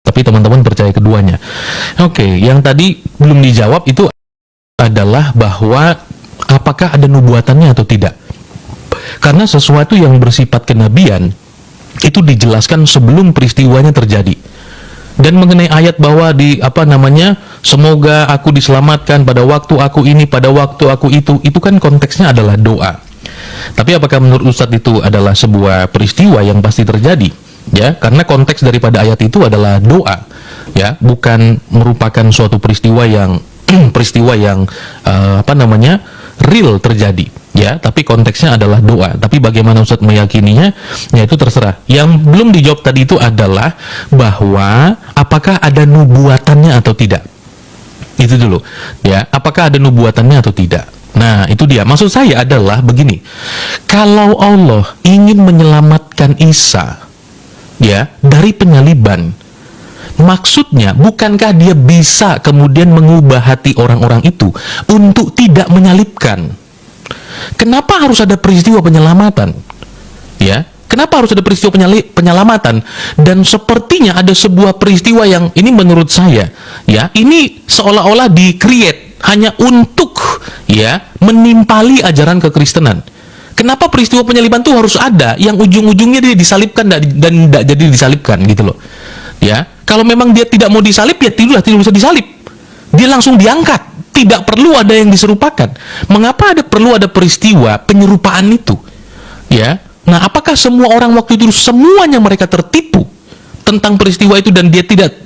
Tapi teman-teman percaya keduanya. Oke, yang tadi belum dijawab itu adalah bahwa apakah ada nubuatannya atau tidak. Karena sesuatu yang bersifat kenabian itu dijelaskan sebelum peristiwanya terjadi. Dan mengenai ayat bahwa semoga aku diselamatkan pada waktu aku ini, pada waktu aku itu kan konteksnya adalah doa. Tapi apakah menurut Ustadz itu adalah sebuah peristiwa yang pasti terjadi? Ya, karena konteks daripada ayat itu adalah doa, ya, bukan merupakan suatu peristiwa yang real terjadi. Ya, tapi konteksnya adalah doa. Tapi bagaimana Ustadz meyakininya, ya itu terserah. Yang belum dijawab tadi itu adalah bahwa apakah ada nubuatannya atau tidak. Itu dulu. Ya, apakah ada nubuatannya atau tidak. Nah, itu dia. Maksud saya adalah begini. Kalau Allah ingin menyelamatkan Isa, ya, dari penyaliban, maksudnya bukankah dia bisa kemudian mengubah hati orang-orang itu untuk tidak menyalibkan? Kenapa harus ada peristiwa penyelamatan? Ya, kenapa harus ada peristiwa penyelamatan? Dan sepertinya ada sebuah peristiwa yang ini menurut saya, ya, ini seolah-olah di-create hanya untuk, ya, menimpali ajaran kekristenan. Kenapa peristiwa penyaliban itu harus ada yang ujung-ujungnya dia disalibkan dan tidak jadi disalibkan gitu loh. Ya, kalau memang dia tidak mau disalib, ya tidak usah disalib. Dia langsung diangkat. Tidak perlu ada yang diserupakan. Mengapa perlu ada peristiwa penyerupaan itu? Ya. Nah, apakah semua orang waktu itu semuanya mereka tertipu tentang peristiwa itu dan dia tidak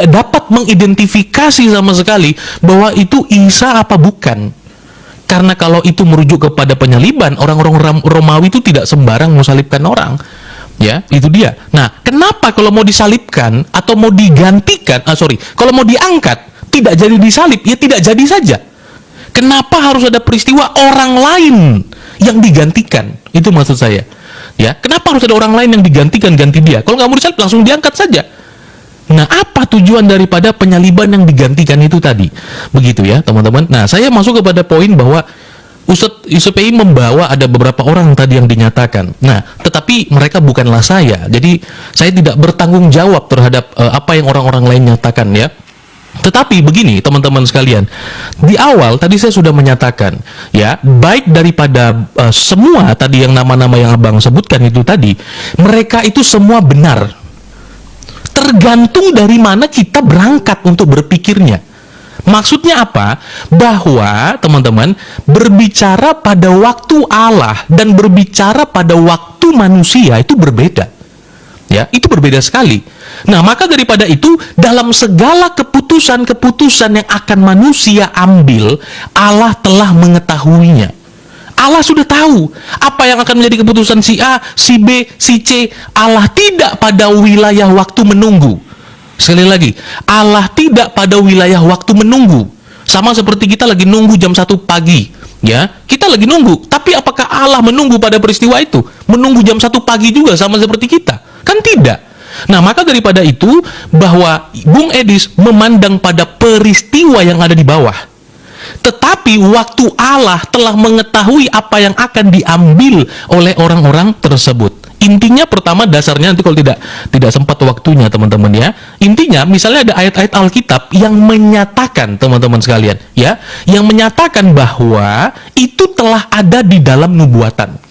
dapat mengidentifikasi sama sekali bahwa itu Isa apa bukan? Karena kalau itu merujuk kepada penyaliban, orang-orang Romawi itu tidak sembarang mensalibkan orang. Ya, itu dia. Nah, kenapa kalau mau disalibkan atau mau digantikan, kalau mau diangkat tidak jadi disalib, ya tidak jadi saja. Kenapa harus ada peristiwa orang lain yang digantikan? Itu maksud saya. Ya, kenapa harus ada orang lain yang digantikan ganti dia? Kalau nggak mau disalib langsung diangkat saja. Nah, apa tujuan daripada penyaliban yang digantikan itu tadi? Begitu ya, teman-teman. Nah, saya masuk kepada poin bahwa Ustadz ISPI membawa ada beberapa orang tadi yang dinyatakan. Nah, tetapi mereka bukanlah saya. Jadi, saya tidak bertanggung jawab terhadap apa yang orang-orang lain nyatakan ya. Tetapi begini teman-teman sekalian, di awal tadi saya sudah menyatakan, ya, baik daripada semua tadi yang nama-nama yang abang sebutkan itu tadi, mereka itu semua benar. Tergantung dari mana kita berangkat untuk berpikirnya. Maksudnya apa? Bahwa teman-teman berbicara pada waktu Allah dan berbicara pada waktu manusia itu berbeda. Ya, itu berbeda sekali. Nah, maka daripada itu, dalam segala keputusan-keputusan yang akan manusia ambil, Allah telah mengetahuinya. Allah sudah tahu apa yang akan menjadi keputusan si A, si B, si C. Allah tidak pada wilayah waktu menunggu. Sekali lagi, Allah tidak pada wilayah waktu menunggu. Sama seperti kita lagi nunggu jam 1 pagi. Ya, kita lagi nunggu. Tapi apakah Allah menunggu pada peristiwa itu? Menunggu jam 1 pagi juga sama seperti kita? Kan tidak. Nah, maka daripada itu, bahwa Bung Edis memandang pada peristiwa yang ada di bawah. Tetapi waktu Allah telah mengetahui apa yang akan diambil oleh orang-orang tersebut. Intinya pertama dasarnya, nanti kalau tidak sempat waktunya teman-teman ya. Intinya misalnya ada ayat-ayat Alkitab yang menyatakan teman-teman sekalian ya, yang menyatakan bahwa itu telah ada di dalam nubuatan.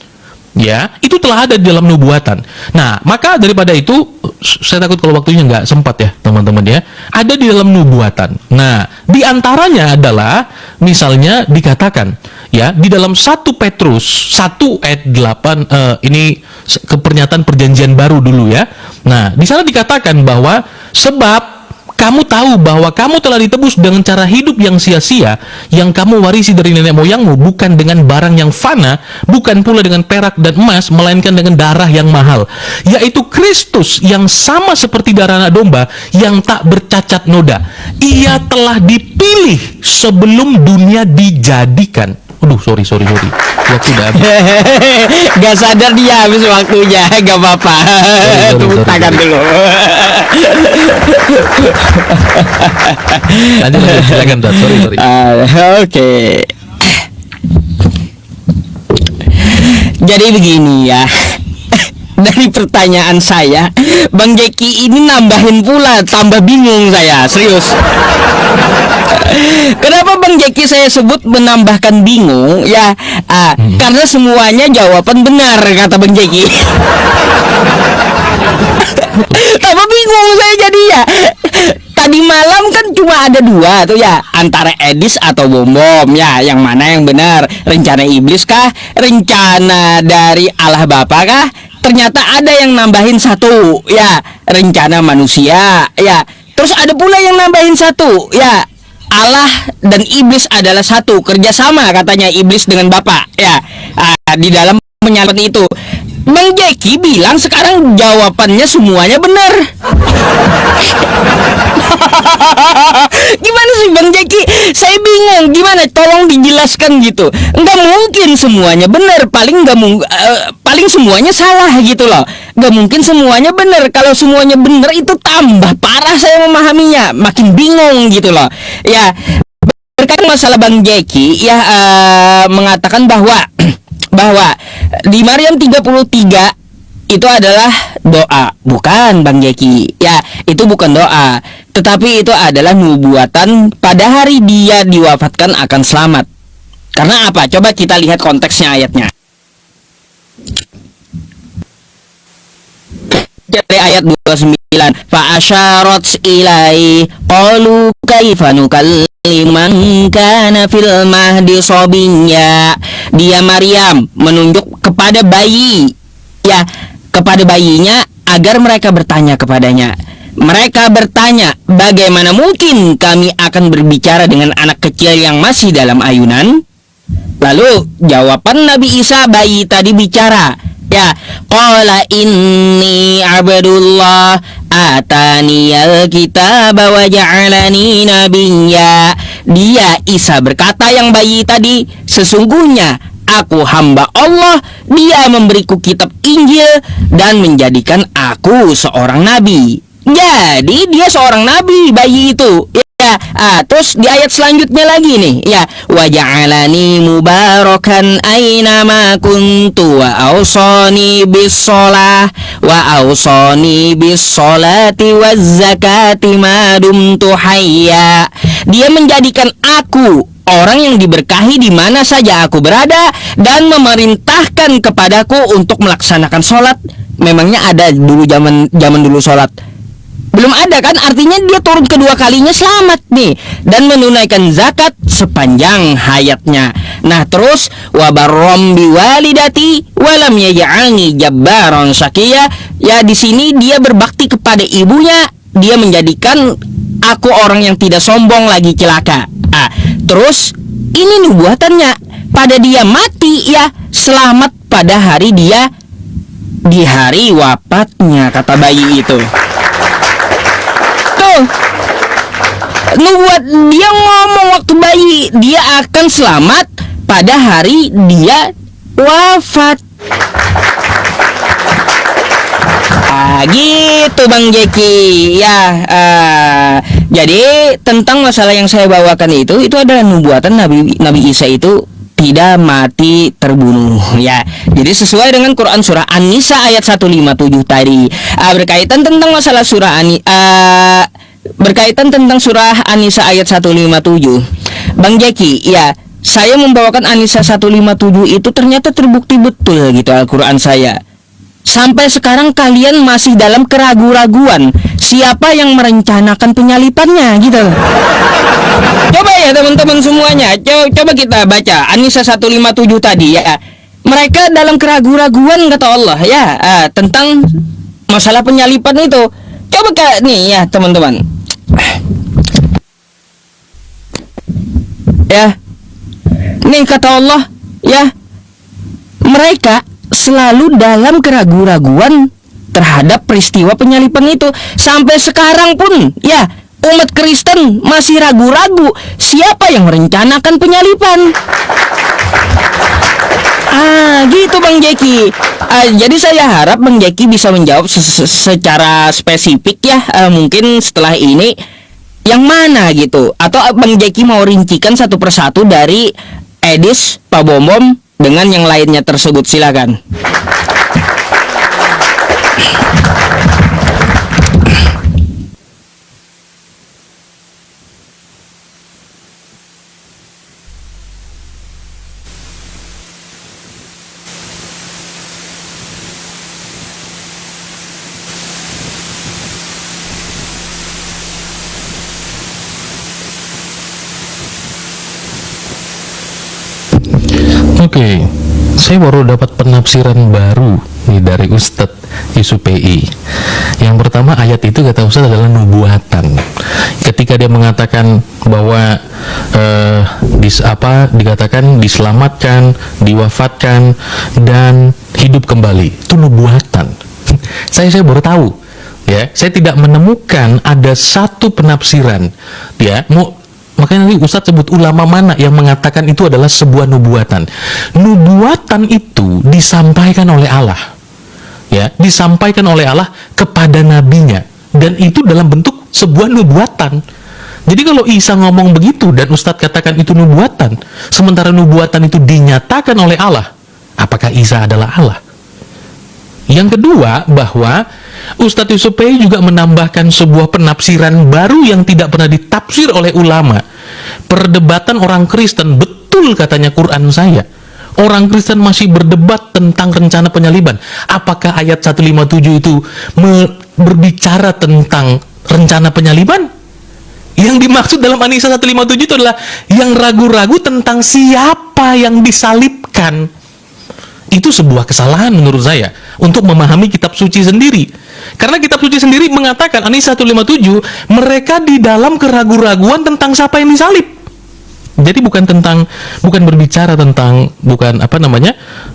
Ya, itu telah ada di dalam nubuatan. Nah, maka daripada itu, saya takut kalau waktunya nggak sempat ya, teman-teman ya. Ada di dalam nubuatan. Nah, di antaranya adalah, misalnya dikatakan, ya, di dalam 1 Petrus 1 ayat 8, ini pernyataan perjanjian baru dulu ya. Nah, di sana dikatakan bahwa, sebab kamu tahu bahwa kamu telah ditebus dengan cara hidup yang sia-sia yang kamu warisi dari nenek moyangmu, bukan dengan barang yang fana, bukan pula dengan perak dan emas, melainkan dengan darah yang mahal, yaitu Kristus yang sama seperti darah anak domba yang tak bercacat noda. Ia telah dipilih sebelum dunia dijadikan. Aduh, sorry. Waktu udah habis. Gak sadar dia habis waktunya. Gak apa-apa. Tepuk tangan dulu. Lanjut, silakan, Dad. Sorry. Oke. Jadi begini ya. dari pertanyaan saya, Bang Jeki ini nambahin pula, tambah bingung saya, serius. Kenapa Bang Jeki saya sebut menambahkan bingung? Ya, karena semuanya jawaban benar kata Bang Jeki. Tambah bingung saya jadi ya. Tadi malam kan cuma ada dua tuh ya, antara Edis atau Bom Bom ya, yang mana yang benar? Rencana iblis kah? Rencana dari Allah Bapa kah? Ternyata ada yang nambahin satu ya, rencana manusia ya. Terus ada pula yang nambahin satu ya, Allah dan iblis adalah satu, kerjasama katanya iblis dengan Bapa ya. Di dalam menyalahkan itu, Bang Jeki bilang sekarang jawabannya semuanya benar. Gimana sih Bang Jeki? Saya bingung. Gimana? Tolong dijelaskan gitu. Nggak mungkin semuanya benar. Paling semuanya salah gitu loh. Nggak mungkin semuanya benar. Kalau semuanya benar itu tambah parah saya memahaminya. Makin bingung gitu loh. Ya, berkaitan masalah Bang Jeki ya, mengatakan bahwa di Maryam 33 itu adalah doa. Bukan Bang Jeki. Ya, itu bukan doa, tetapi itu adalah nubuatan pada hari dia diwafatkan akan selamat. Karena apa? Coba kita lihat konteksnya ayatnya. Dari ayat 29, fa asyarat ilai qalu kaifa nukalliman kana fil mahdi sabiyya. Dia Maryam menunjuk kepada bayi ya, kepada bayinya agar mereka bertanya kepadanya. Mereka bertanya, bagaimana mungkin kami akan berbicara dengan anak kecil yang masih dalam ayunan? Lalu jawaban Nabi Isa bayi tadi bicara ya, qala inni abdullah ataniyal kitaba wa ja'alani nabiyya. Dia Isa berkata, yang bayi tadi, sesungguhnya aku hamba Allah, dia memberiku kitab Injil dan menjadikan aku seorang nabi. Jadi dia seorang nabi, bayi itu ya. Terus di ayat selanjutnya lagi nih ya, wa ja'alani mubarakan aina ma kuntu wa awsani bis shalah wa awsani bis sholati waz zakati ma dumtu hayya. Dia menjadikan aku orang yang diberkahi di mana saja aku berada dan memerintahkan kepadaku untuk melaksanakan sholat. Memangnya ada dulu zaman dulu sholat? Belum ada kan? Artinya dia turun kedua kalinya selamat nih, dan menunaikan zakat sepanjang hayatnya. Nah terus wa barrom biwalidati walam yaj'alni jabbaran syaqiyya. Ya, di sini dia berbakti kepada ibunya, dia menjadikan aku orang yang tidak sombong lagi celaka. Terus ini nubuatannya, pada dia mati ya, selamat pada hari dia, di hari wafatnya kata bayi itu. Nubuat dia ngomong waktu bayi, dia akan selamat pada hari dia wafat. Gitu Bang Jeki ya. Jadi tentang masalah yang saya bawakan itu adalah nubuatan Nabi Isa itu tidak mati terbunuh ya. Jadi sesuai dengan Quran surah An-Nisa ayat 157 tadi. Berkaitan tentang masalah berkaitan tentang surah An-Nisa ayat 157. Bang Jeki, ya, saya membawakan An-Nisa 157 itu ternyata terbukti betul gitu Al-Quran saya. Sampai sekarang kalian masih dalam keraguan-raguan siapa yang merencanakan penyalipannya gitu. Coba ya teman-teman semuanya, coba kita baca An-Nisa 157 tadi ya. Mereka dalam keraguan-raguan kata Allah ya, tentang masalah penyalipan itu. Coba nih ya teman-teman. Ya. Nih kata Allah ya, mereka selalu dalam keraguan-raguan terhadap peristiwa penyalipan itu. Sampai sekarang pun ya, umat Kristen masih ragu-ragu siapa yang merencanakan penyalipan. Gitu Bang Jeki. Jadi saya harap Bang Jeki bisa menjawab secara spesifik ya, mungkin setelah ini yang mana gitu, atau Bang Jeki mau rincikan satu persatu dari Edis, Pak Bom Bom dengan yang lainnya tersebut, silakan. Oke, saya baru dapat penafsiran baru nih dari Ustadz Yusuf PI. Yang pertama, ayat itu kata Ustadz adalah nubuatan. Ketika dia mengatakan bahwa dikatakan diselamatkan, diwafatkan, dan hidup kembali, itu nubuatan. Saya baru tahu, ya. Saya tidak menemukan ada satu penafsiran, ya. Makanya nanti Ustadz sebut ulama mana yang mengatakan itu adalah sebuah nubuatan. Nubuatan itu disampaikan oleh Allah, ya, disampaikan oleh Allah kepada nabinya, dan itu dalam bentuk sebuah nubuatan. Jadi kalau Isa ngomong begitu dan Ustadz katakan itu nubuatan, sementara nubuatan itu dinyatakan oleh Allah, apakah Isa adalah Allah? Yang kedua, bahwa Ustadz Yusuf Pei juga menambahkan sebuah penafsiran baru yang tidak pernah ditafsir oleh ulama. Perdebatan orang Kristen, betul katanya Quran saya. Orang Kristen masih berdebat tentang rencana penyaliban. Apakah ayat 157 itu berbicara tentang rencana penyaliban? Yang dimaksud dalam An-Nisa 157 itu adalah yang ragu-ragu tentang siapa yang disalibkan. Itu sebuah kesalahan menurut saya untuk memahami kitab suci sendiri. Karena kitab suci sendiri mengatakan, An-Nisa 157, mereka di dalam keraguan-raguan tentang siapa yang disalib. Jadi bukan berbicara tentang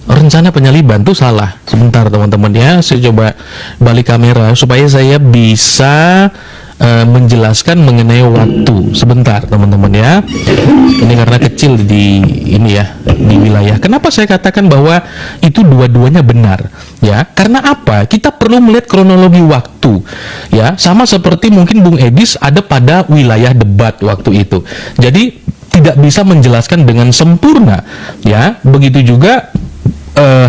rencana penyaliban, itu salah. Sebentar teman-teman ya, saya coba balik kamera supaya saya bisa menjelaskan mengenai waktu. Sebentar teman-teman ya. Ini karena kecil di wilayah. Kenapa saya katakan bahwa itu dua-duanya benar? Ya, karena apa? Kita perlu melihat kronologi waktu. Ya, sama seperti mungkin Bung Edis ada pada wilayah debat waktu itu. Jadi tidak bisa menjelaskan dengan sempurna. Ya, begitu juga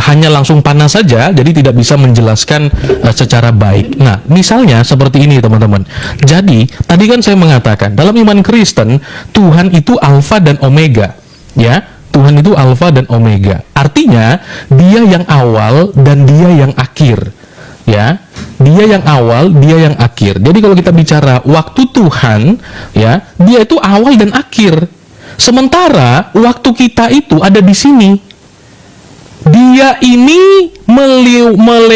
hanya langsung panas saja, jadi tidak bisa menjelaskan secara baik. Nah, misalnya seperti ini teman-teman. Jadi, tadi kan saya mengatakan, dalam iman Kristen, Tuhan itu Alfa dan Omega. Ya, Tuhan itu Alfa dan Omega. Artinya, dia yang awal dan dia yang akhir. Ya, dia yang awal, dia yang akhir. Jadi kalau kita bicara waktu Tuhan, ya, dia itu awal dan akhir. Sementara waktu kita itu ada di sini. Dia ini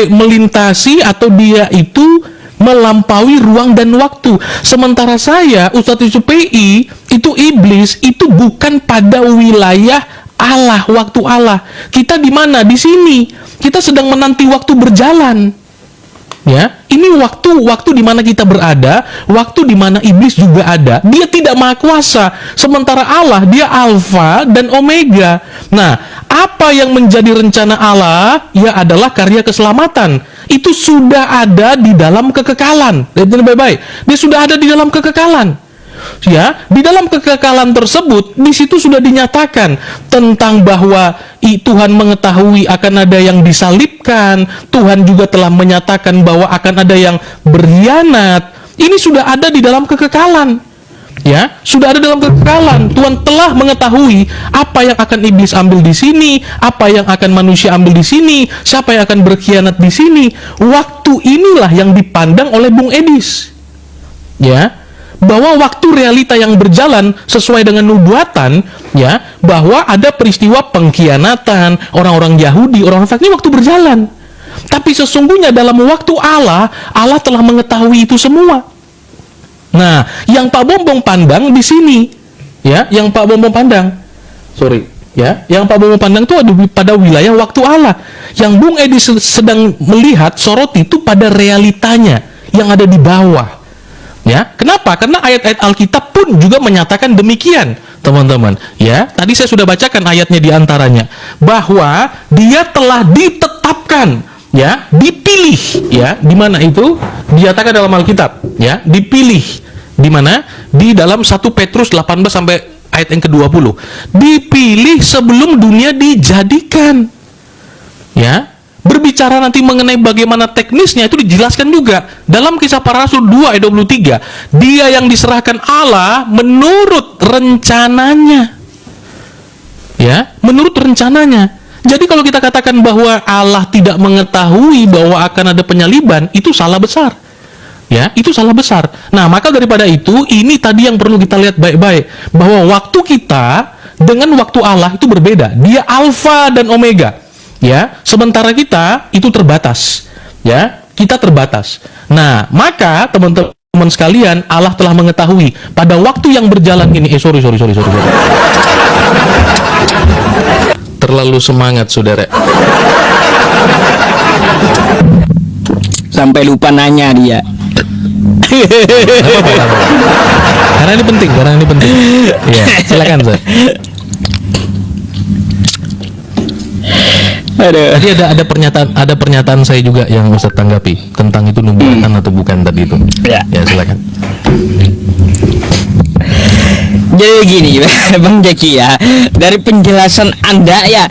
melintasi atau dia itu melampaui ruang dan waktu. Sementara saya, Ustadz Yusuf PI, itu iblis, itu bukan pada wilayah Allah, waktu Allah. Kita di mana? Di sini. Kita sedang menanti waktu berjalan. Ya, ini waktu di mana kita berada, waktu di mana iblis juga ada. Dia tidak maha kuasa. Sementara Allah, dia Alfa dan Omega. Nah, apa yang menjadi rencana Allah? Ya adalah karya keselamatan. Itu sudah ada di dalam kekekalan. Lihat baik-baik. Dia sudah ada di dalam kekekalan. Ya, di dalam kekekalan tersebut, di situ sudah dinyatakan tentang bahwa Tuhan mengetahui akan ada yang disalibkan. Tuhan juga telah menyatakan bahwa akan ada yang berkhianat. Ini sudah ada di dalam kekekalan. Ya, sudah ada dalam kekekalan. Tuhan telah mengetahui apa yang akan iblis ambil di sini, apa yang akan manusia ambil di sini, siapa yang akan berkhianat di sini. Waktu inilah yang dipandang oleh Bung Edis. Ya, bahwa waktu realita yang berjalan sesuai dengan nubuatan, ya, bahwa ada peristiwa pengkhianatan orang-orang Yahudi, orang-orang fakir, waktu berjalan. Tapi sesungguhnya dalam waktu Allah telah mengetahui itu semua. Nah, yang Pak Bombong pandang di sini, ya, yang Pak Bombong pandang, yang Pak Bombong pandang itu ada pada wilayah waktu Allah. Yang Bung Edi sedang melihat soroti itu pada realitanya yang ada di bawah. Ya, kenapa? Karena ayat-ayat Alkitab pun juga menyatakan demikian, teman-teman. Ya, tadi saya sudah bacakan ayatnya di antaranya, bahwa dia telah ditetapkan, ya, dipilih, ya, di mana itu? Dinyatakan dalam Alkitab, ya, dipilih. Di mana? Di dalam 1 Petrus 18 sampai ayat yang ke-20. Dipilih sebelum dunia dijadikan. Ya. Berbicara nanti mengenai bagaimana teknisnya itu dijelaskan juga dalam Kisah Para Rasul 2 ayat 23. Dia yang diserahkan Allah menurut rencananya. Ya, menurut rencananya. Jadi kalau kita katakan bahwa Allah tidak mengetahui bahwa akan ada penyaliban, itu salah besar. Ya, itu salah besar. Nah, maka daripada itu, ini tadi yang perlu kita lihat baik-baik, bahwa waktu kita, dengan waktu Allah itu berbeda. Dia alfa dan omega. Ya, sementara kita itu terbatas. Ya, kita terbatas. Nah, maka teman-teman sekalian, Allah telah mengetahui pada waktu yang berjalan ini. Sorry. Terlalu semangat, saudara. Sampai lupa nanya dia. Karena ini penting. Ya, silakan, Ustaz. Tadi ada pernyataan saya juga yang Ustaz tanggapi tentang itu nubuatan atau bukan tadi itu. Ya, silakan. Jadi gini Bang Jaki ya, dari penjelasan Anda ya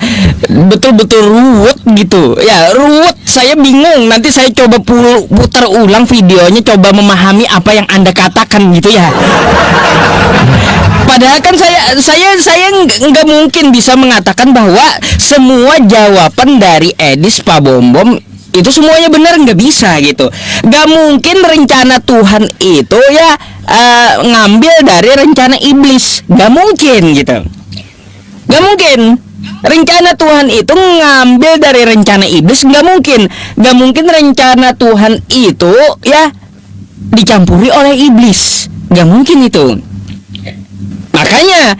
betul-betul ruwet gitu. Ya ruwet, saya bingung. Nanti saya coba putar ulang videonya, coba memahami apa yang Anda katakan gitu ya. Padahal kan saya nggak mungkin bisa mengatakan bahwa semua jawaban dari Edis Pak Bombom itu semuanya benar, nggak bisa gitu. Nggak mungkin rencana Tuhan itu ya ngambil dari rencana iblis, nggak mungkin gitu. Nggak mungkin rencana Tuhan itu ngambil dari rencana iblis, nggak mungkin rencana Tuhan itu ya dicampuri oleh iblis, nggak mungkin itu. Makanya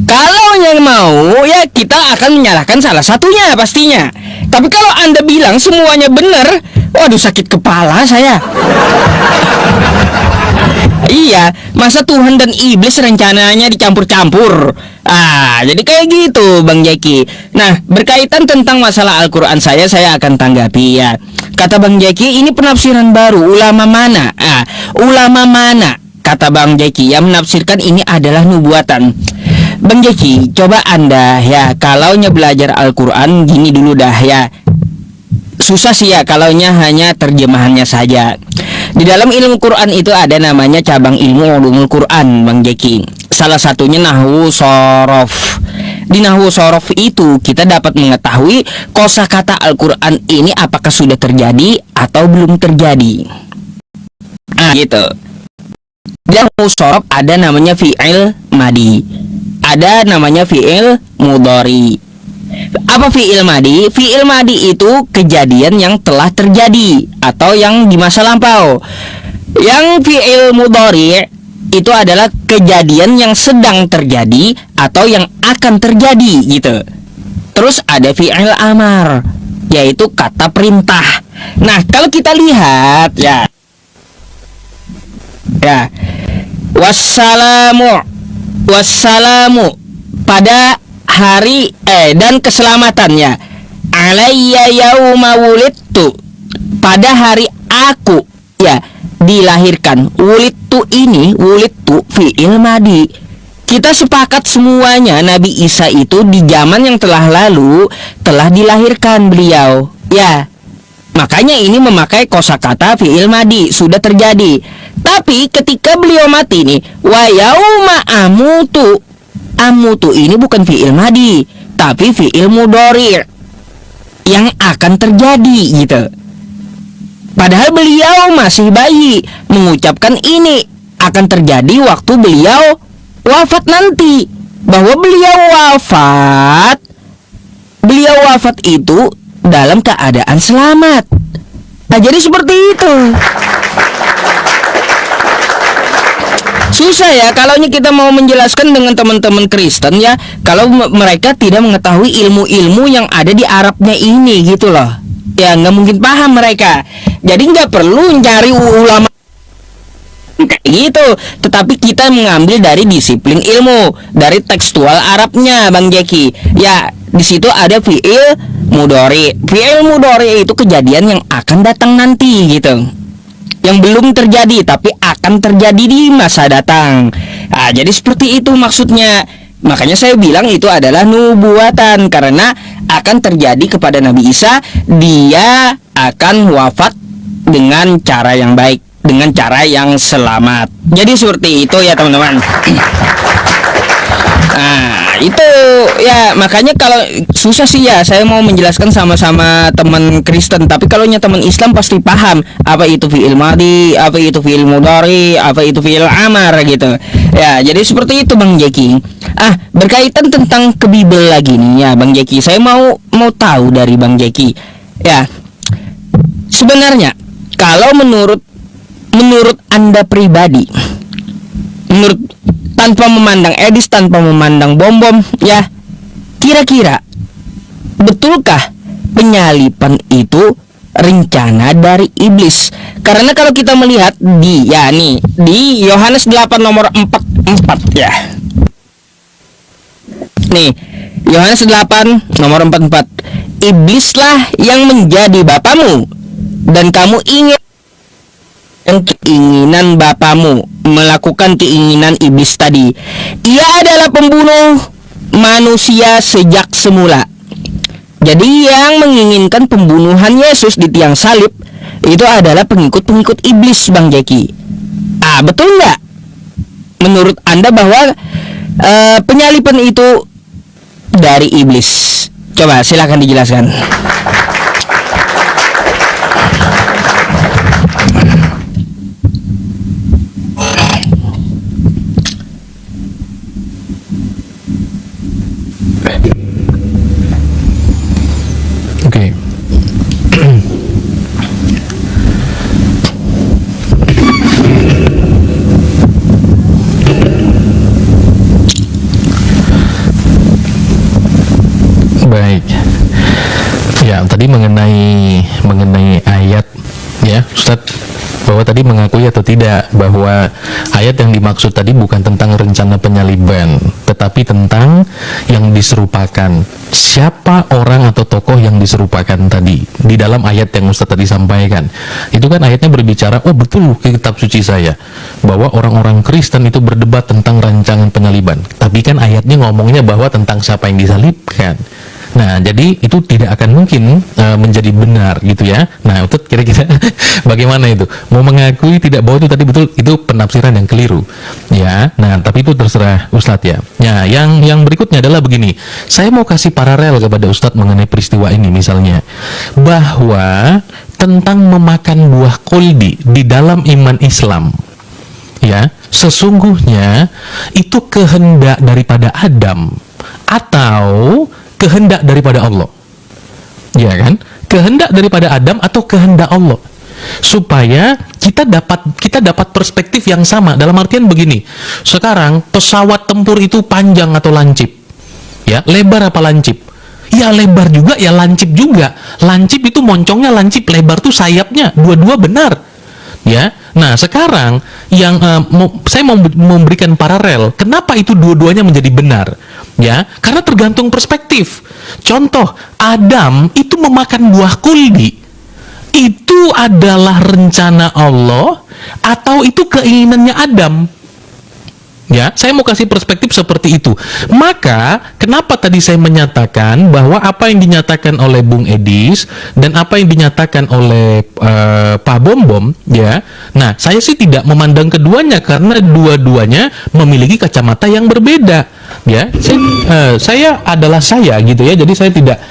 kalau yang mau ya kita akan menyalahkan salah satunya pastinya. Tapi kalau Anda bilang semuanya benar, waduh sakit kepala saya. Iya, masa Tuhan dan iblis rencananya dicampur-campur. Jadi kayak gitu Bang Jaki. Nah, berkaitan tentang masalah Al-Quran saya akan tanggapi ya. Kata Bang Jaki, ini penafsiran baru. Ulama mana? Ulama mana? Kata Bang Jaki yang menafsirkan ini adalah nubuatan. Bang Jaki, coba Anda ya, kalaunya belajar Al-Quran gini dulu dah ya. Susah sih ya kalaunya hanya terjemahannya saja. Di dalam ilmu Quran itu ada namanya cabang ilmu ulumul Quran, Bang Jaki. Salah satunya nahwu sorof. Di nahwu sorof itu kita dapat mengetahui kosakata Al-Quran ini apakah sudah terjadi atau belum terjadi. Gitu. Di nahwu sorof ada namanya fi'il madi, ada namanya fi'il mudhari. Apa fi'il madi? Fi'il madi itu kejadian yang telah terjadi atau yang di masa lampau. Yang fi'il mudhari itu adalah kejadian yang sedang terjadi atau yang akan terjadi gitu. Terus ada fi'il amar, yaitu kata perintah. Nah, kalau kita lihat ya wassalamu pada hari dan keselamatannya, alayya yauma wulidtu, pada hari aku ya dilahirkan. Wulidtu ini, wulidtu fi'il madi. Kita sepakat semuanya Nabi Isa itu di zaman yang telah lalu telah dilahirkan beliau ya. Makanya ini memakai kosakata fi'il madi, sudah terjadi. Tapi ketika beliau mati nih, wa yauma amutu, amutu ini bukan fi'il madi, tapi fi'il mudhari yang akan terjadi gitu. Padahal beliau masih bayi, mengucapkan ini akan terjadi waktu beliau wafat nanti. Bahwa beliau wafat itu dalam keadaan selamat. Nah, jadi seperti itu. Susah ya kalau kita mau menjelaskan dengan teman-teman Kristen ya, kalau mereka tidak mengetahui ilmu-ilmu yang ada di Arabnya ini gitu loh. Ya nggak mungkin paham mereka. Jadi nggak perlu cari ulama kayak gitu, tetapi kita mengambil dari disiplin ilmu, dari tekstual Arabnya Bang Jaki. Ya di situ ada fi'il mudhari. Fi'il mudhari itu kejadian yang akan datang nanti gitu, yang belum terjadi tapi akan terjadi di masa datang. Jadi seperti itu maksudnya. Makanya saya bilang itu adalah nubuatan, karena akan terjadi kepada Nabi Isa. Dia akan wafat dengan cara yang baik, dengan cara yang selamat. Jadi seperti itu ya teman-teman. itu ya, makanya kalau susah sih ya, saya mau menjelaskan sama-sama teman Kristen, tapi kalau teman Islam pasti paham apa itu fi'il madhi, apa itu fi'il mudhari, apa itu fi'il amar gitu. Ya, jadi seperti itu Bang Jeki. Berkaitan tentang ke Bible lagi nih ya Bang Jeki. Saya mau tahu dari Bang Jeki. Ya. Sebenarnya kalau menurut Anda pribadi, menurut tanpa memandang Edis, tanpa memandang Bom-Bom, ya, kira-kira betulkah penyalipan itu rencana dari iblis? Karena kalau kita melihat di Yohanes 8 nomor 44 ya. Nih, Yohanes 8 nomor 44. Iblislah yang menjadi bapamu, dan kamu ingin keinginan bapamu, melakukan keinginan iblis tadi. Ia adalah pembunuh manusia sejak semula. Jadi yang menginginkan pembunuhan Yesus di tiang salib itu adalah pengikut-pengikut iblis Bang Jeki. Betul nggak menurut Anda bahwa penyalipan itu dari iblis? Coba silakan dijelaskan. Oke. Baik. Ya, tadi mengenai ayat ya, Ustadz, bahwa tadi mengakui atau tidak bahwa ayat yang dimaksud tadi bukan tentang rencana penyaliban, tetapi tentang yang diserupakan. Siapa orang atau tokoh yang diserupakan tadi di dalam ayat yang Ustadz tadi sampaikan? Itu kan ayatnya berbicara, oh betul ke kitab suci saya, bahwa orang-orang Kristen itu berdebat tentang rancangan penyaliban. Tapi kan ayatnya ngomongnya bahwa tentang siapa yang disalibkan. Nah, jadi itu tidak akan mungkin menjadi benar gitu ya. Nah, Ustadz kira-kira bagaimana itu? Mau mengakui tidak bahwa itu tadi betul, itu penafsiran yang keliru. Ya. Nah, tapi itu terserah Ustadz ya. Ya, yang berikutnya adalah begini. Saya mau kasih paralel kepada Ustadz mengenai peristiwa ini misalnya, bahwa tentang memakan buah koldi di dalam iman Islam. Ya, sesungguhnya itu kehendak daripada Adam atau kehendak daripada Allah, ya kan? Kehendak daripada Adam atau kehendak Allah, supaya kita dapat perspektif yang sama. Dalam artian begini, sekarang pesawat tempur itu panjang atau lancip, ya, lebar apa lancip? Ya lebar juga, ya lancip juga. Lancip itu moncongnya lancip, lebar tuh sayapnya, dua-dua benar, ya. Nah sekarang yang saya mau memberikan paralel, kenapa itu dua-duanya menjadi benar? Ya, karena tergantung perspektif. Contoh, Adam itu memakan buah kuldi. Itu adalah rencana Allah atau itu keinginannya Adam? Ya, saya mau kasih perspektif seperti itu. Maka, kenapa tadi saya menyatakan bahwa apa yang dinyatakan oleh Bung Edis dan apa yang dinyatakan oleh Pak Bom-Bom, ya. Nah, saya sih tidak memandang keduanya karena dua-duanya memiliki kacamata yang berbeda. Ya, saya adalah saya gitu ya. Jadi saya tidak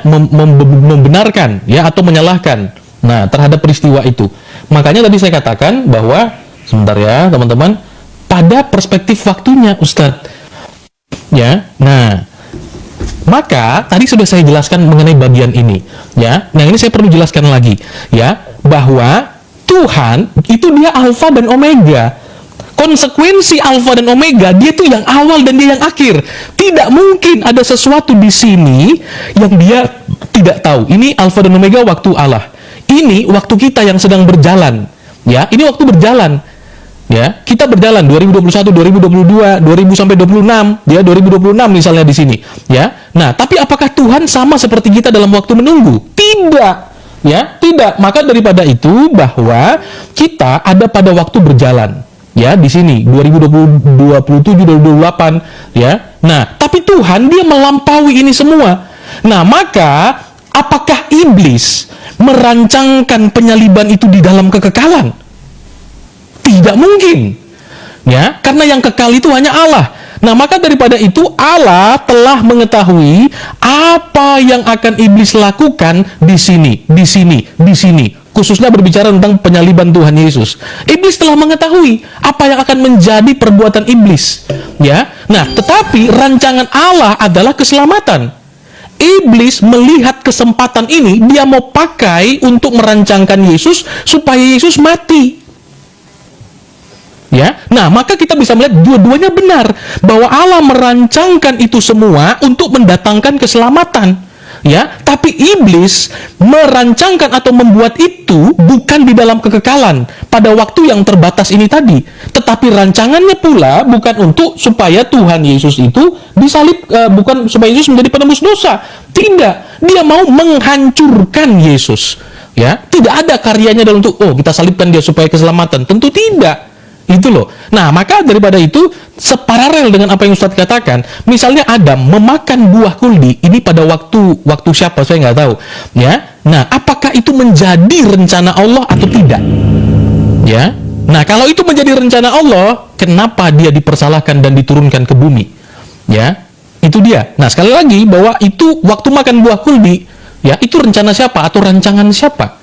membenarkan ya atau menyalahkan. Nah, terhadap peristiwa itu. Makanya tadi saya katakan bahwa sebentar ya, teman-teman, pada perspektif waktunya, Ustadz. Ya, nah, maka tadi sudah saya jelaskan mengenai bagian ini. Ya, nah ini saya perlu jelaskan lagi, ya, bahwa Tuhan itu dia Alfa dan Omega. Konsekuensi Alfa dan Omega, dia itu yang awal dan dia yang akhir. Tidak mungkin ada sesuatu di sini yang dia tidak tahu. Ini Alfa dan Omega waktu Allah. Ini waktu kita yang sedang berjalan. Ya, ini waktu berjalan. Ya, kita berjalan 2021, 2022, 2000 sampai 26, ya 2026 misalnya di sini, ya. Nah, tapi apakah Tuhan sama seperti kita dalam waktu menunggu? Tidak. Ya, tidak. Maka daripada itu bahwa kita ada pada waktu berjalan. Ya, di sini 2027, 2028, ya. Nah, tapi Tuhan dia melampaui ini semua. Nah, maka apakah iblis merancangkan penyaliban itu di dalam kekekalan? Tidak mungkin, ya, karena yang kekal itu hanya Allah. Nah, maka daripada itu Allah telah mengetahui apa yang akan iblis lakukan di sini, di sini, di sini. Khususnya berbicara tentang penyaliban Tuhan Yesus. Iblis telah mengetahui apa yang akan menjadi perbuatan iblis. Ya. Nah, tetapi rancangan Allah adalah keselamatan. Iblis melihat kesempatan ini, dia mau pakai untuk merancangkan Yesus supaya Yesus mati. Ya, nah maka kita bisa melihat dua-duanya benar bahwa Allah merancangkan itu semua untuk mendatangkan keselamatan. Ya, tapi iblis merancangkan atau membuat itu bukan di dalam kekekalan pada waktu yang terbatas ini tadi, tetapi rancangannya pula bukan untuk supaya Tuhan Yesus itu disalib, bukan supaya Yesus menjadi penebus dosa. Tidak, dia mau menghancurkan Yesus. Ya, tidak ada karyanya dalam untuk kita salibkan dia supaya keselamatan. Tentu tidak. Itu loh. Nah, maka daripada itu separalel dengan apa yang Ustadz katakan. Misalnya Adam memakan buah kuldi, ini pada waktu siapa saya nggak tahu. Ya. Nah, apakah itu menjadi rencana Allah atau tidak? Ya. Nah, kalau itu menjadi rencana Allah, kenapa dia dipersalahkan dan diturunkan ke bumi? Ya. Itu dia. Nah, sekali lagi bahwa itu waktu makan buah kuldi, ya, itu rencana siapa atau rancangan siapa?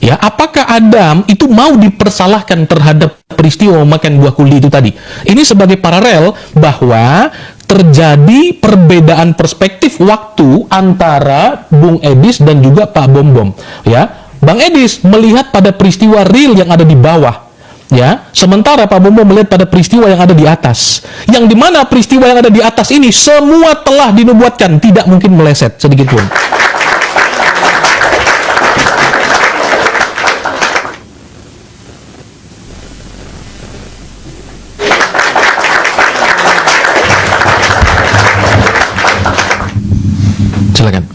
Ya, apakah Adam itu mau dipersalahkan terhadap peristiwa memakan buah kuldi itu tadi? Ini sebagai paralel bahwa terjadi perbedaan perspektif waktu antara Bung Edis dan juga Pak Bom Bom. Ya, Bang Edis melihat pada peristiwa real yang ada di bawah. Ya, sementara Pak Bom Bom melihat pada peristiwa yang ada di atas. Yang dimana peristiwa yang ada di atas ini semua telah dinubuatkan, tidak mungkin meleset sedikit pun. Silakan.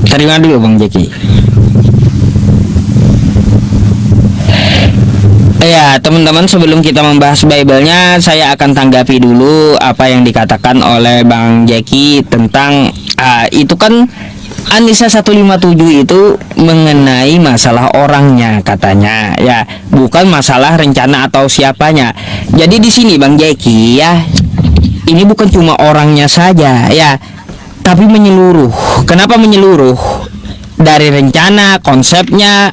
Terima dulu Bang Jeki. Ya, teman-teman, sebelum kita membahas Bible-nya, saya akan tanggapi dulu apa yang dikatakan oleh Bang Jeki tentang itu kan An-Nisa 157 itu mengenai masalah orangnya katanya, ya, bukan masalah rencana atau siapanya. Jadi di sini Bang Jeki, ya, ini bukan cuma orangnya saja, ya, tapi menyeluruh. Kenapa menyeluruh? Dari rencana, konsepnya,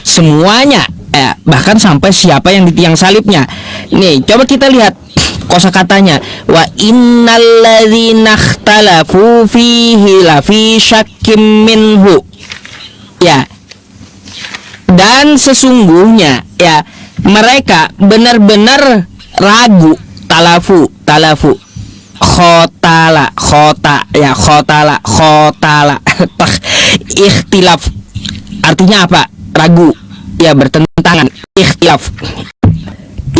semuanya, ya, bahkan sampai siapa yang di tiang salibnya. Nih, coba kita lihat kosakatanya, wa innal ladzina ikhtalafu fihi lafi syakkim minhu. Ya. Dan sesungguhnya, ya, mereka benar-benar ragu. Talafu khotala ikhtilaf artinya apa? Ragu, ya, bertentangan. Ikhtilaf.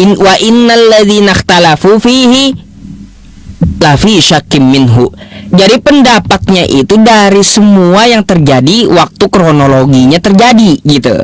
Wa innal ladzina ikhtalafu fihi lafi syakkim minhu. Jadi pendapatnya itu dari semua yang terjadi waktu kronologinya terjadi gitu.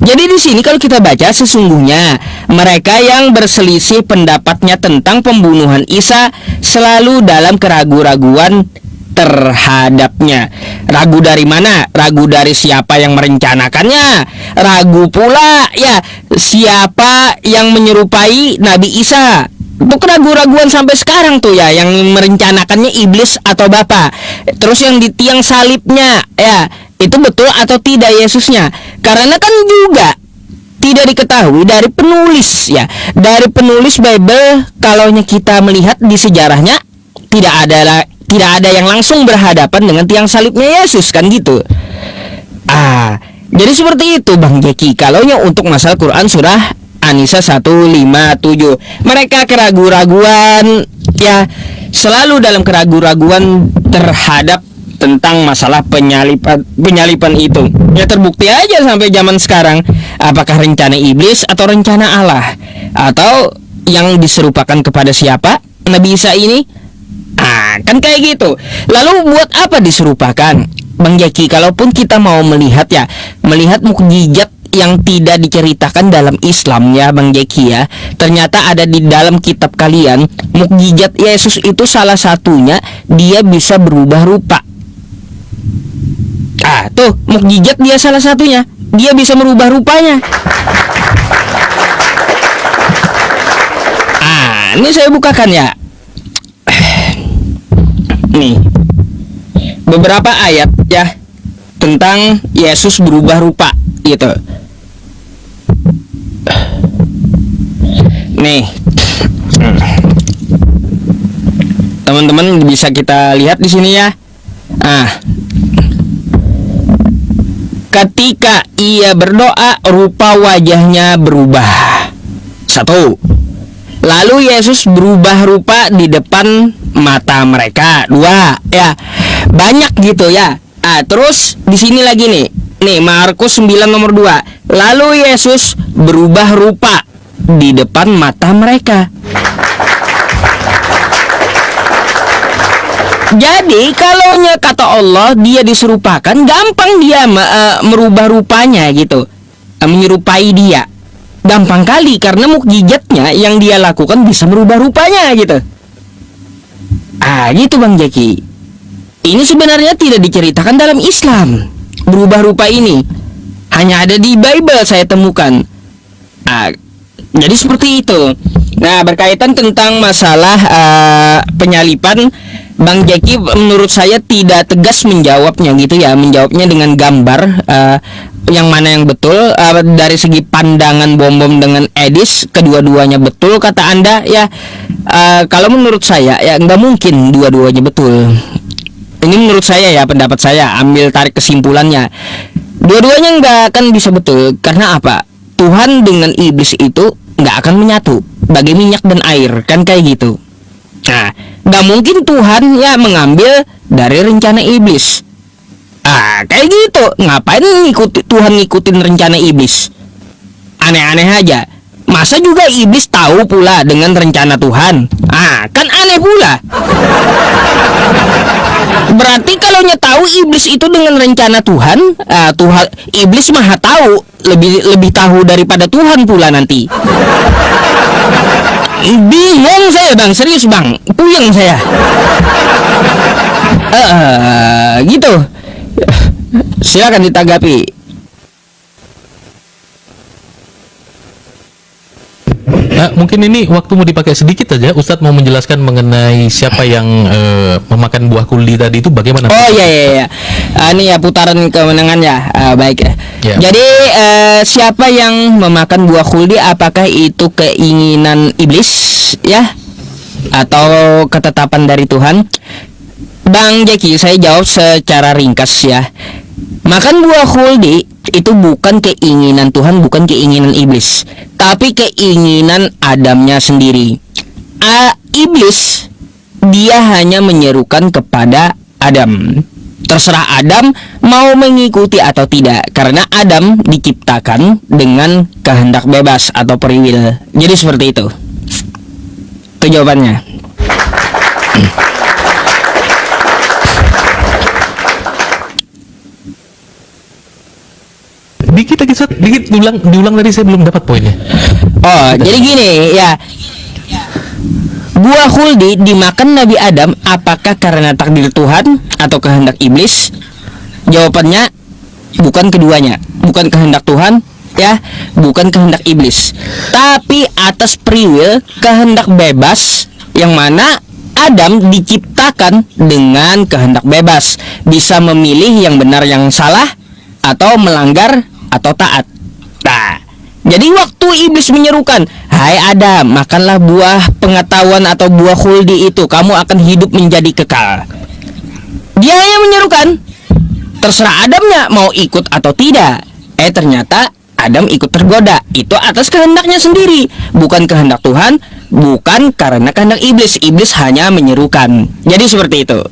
Jadi di sini kalau kita baca, sesungguhnya mereka yang berselisih pendapatnya tentang pembunuhan Isa selalu dalam keraguan-raguan terhadapnya. Ragu dari mana? Ragu dari siapa yang merencanakannya. Ragu pula, ya, siapa yang menyerupai Nabi Isa. Itu keraguan-raguan sampai sekarang tuh, ya, yang merencanakannya iblis atau Bapa. Terus yang di tiang salibnya, ya, itu betul atau tidak Yesusnya? Karena kan juga tidak diketahui dari penulis, ya, dari penulis Bible. Kalau kita melihat di sejarahnya, tidak ada yang langsung berhadapan dengan tiang salibnya Yesus, kan gitu. Jadi seperti itu Bang Jeki. Kalaunya untuk masalah Quran surah An-Nisa 157, mereka keraguan-raguan, ya, selalu dalam keraguan-raguan terhadap tentang masalah penyalipan itu. Ya, terbukti aja sampai zaman sekarang, apakah rencana iblis atau rencana Allah, atau yang diserupakan kepada siapa? Nabi Isa ini. Kan kayak gitu. Lalu buat apa diserupakan Bang Jeki? Kalaupun kita mau melihat, ya, melihat mukjizat yang tidak diceritakan dalam Islam, ya Bang Jeki, ya, ternyata ada di dalam kitab kalian. Mukjizat Yesus itu salah satunya dia bisa berubah rupa. Tuh mukjizat dia salah satunya. dia bisa merubah rupanya. Ini saya bukakan ya. Nih, beberapa ayat ya tentang Yesus berubah rupa gitu. Nih, teman-teman bisa kita lihat di sini ya. Ketika ia berdoa, rupa wajahnya berubah. 1. Lalu Yesus berubah rupa di depan mata mereka. 2. Ya, banyak gitu ya. Terus di sini lagi nih. Nih, Markus 9 nomor 2. Lalu Yesus berubah rupa di depan mata mereka. Jadi kalau kata Allah dia diserupakan, gampang dia merubah rupanya gitu, menyerupai dia. Gampang kali karena mukjizatnya yang dia lakukan bisa merubah rupanya gitu. Gitu Bang Jeki. Ini sebenarnya tidak diceritakan dalam Islam. Berubah rupa ini hanya ada di Bible saya temukan. Jadi seperti itu. Nah, berkaitan tentang masalah penyalipan, Bang Jeki menurut saya tidak tegas menjawabnya gitu ya, menjawabnya dengan gambar yang mana yang betul. Dari segi pandangan Bom dengan Edis, kedua-duanya betul kata Anda ya. Kalau menurut saya ya nggak mungkin dua-duanya betul. Ini menurut saya ya, pendapat saya, ambil tarik kesimpulannya, dua-duanya nggak akan bisa betul. Karena apa? Tuhan dengan iblis itu nggak akan menyatu, bagai minyak dan air, kan kayak gitu. Nah, nggak mungkin Tuhan ya mengambil dari rencana iblis. Kayak gitu. Ngapain Tuhan ngikutin rencana iblis? Aneh-aneh aja. Masa juga iblis tahu pula dengan rencana Tuhan? Kan aneh pula. Berarti kalau tahu iblis itu dengan rencana Tuhan, Tuhan iblis maha tahu, lebih tahu daripada Tuhan pula nanti. Bingung saya Bang, serius Bang, puyeng saya. Gitu. Silakan ditanggapi. Mungkin ini waktu mau dipakai sedikit aja. Ustadz mau menjelaskan mengenai siapa yang memakan buah kuldi tadi itu bagaimana? Oh iya. Ini ya putaran kemenangannya. Baik ya. Jadi siapa yang memakan buah kuldi, apakah itu keinginan iblis ya atau ketetapan dari Tuhan? Bang Jeki, saya jawab secara ringkas ya. Makan buah kuldi itu bukan keinginan Tuhan, bukan keinginan iblis, tapi keinginan Adamnya sendiri. Iblis dia hanya menyerukan kepada Adam. Terserah Adam mau mengikuti atau tidak, karena Adam diciptakan dengan kehendak bebas atau free will. Jadi seperti itu. Itu jawabannya. Dikit diulang tadi, saya belum dapat poinnya. Jadi gini ya. Buah khuldi dimakan Nabi Adam apakah karena takdir Tuhan atau kehendak iblis? Jawabannya bukan keduanya, bukan kehendak Tuhan ya, bukan kehendak iblis, tapi atas free will, kehendak bebas, yang mana Adam diciptakan dengan kehendak bebas, bisa memilih yang benar yang salah, atau melanggar atau taat. Jadi waktu iblis menyerukan, "Hai Adam, makanlah buah pengetahuan atau buah khuldi itu, kamu akan hidup menjadi kekal." Dia hanya menyerukan, terserah Adamnya mau ikut atau tidak. Ternyata Adam ikut tergoda. Itu atas kehendaknya sendiri, bukan kehendak Tuhan, bukan karena kehendak iblis. Iblis hanya menyerukan. Jadi seperti itu.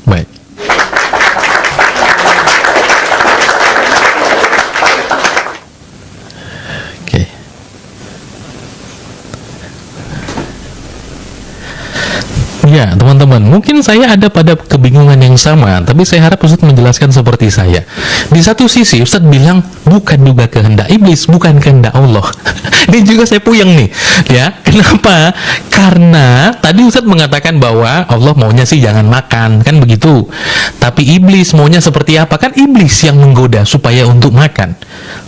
Baik. Ya, teman-teman, mungkin saya ada pada kebingungan yang sama, tapi saya harap Ustadz menjelaskan seperti saya. Di satu sisi, Ustadz bilang, bukan juga kehendak iblis, bukan kehendak Allah. Ini juga saya puyeng nih, ya. Kenapa? Karena tadi Ustadz mengatakan bahwa Allah maunya sih jangan makan, kan begitu. Tapi iblis maunya seperti apa? Kan iblis yang menggoda supaya untuk makan.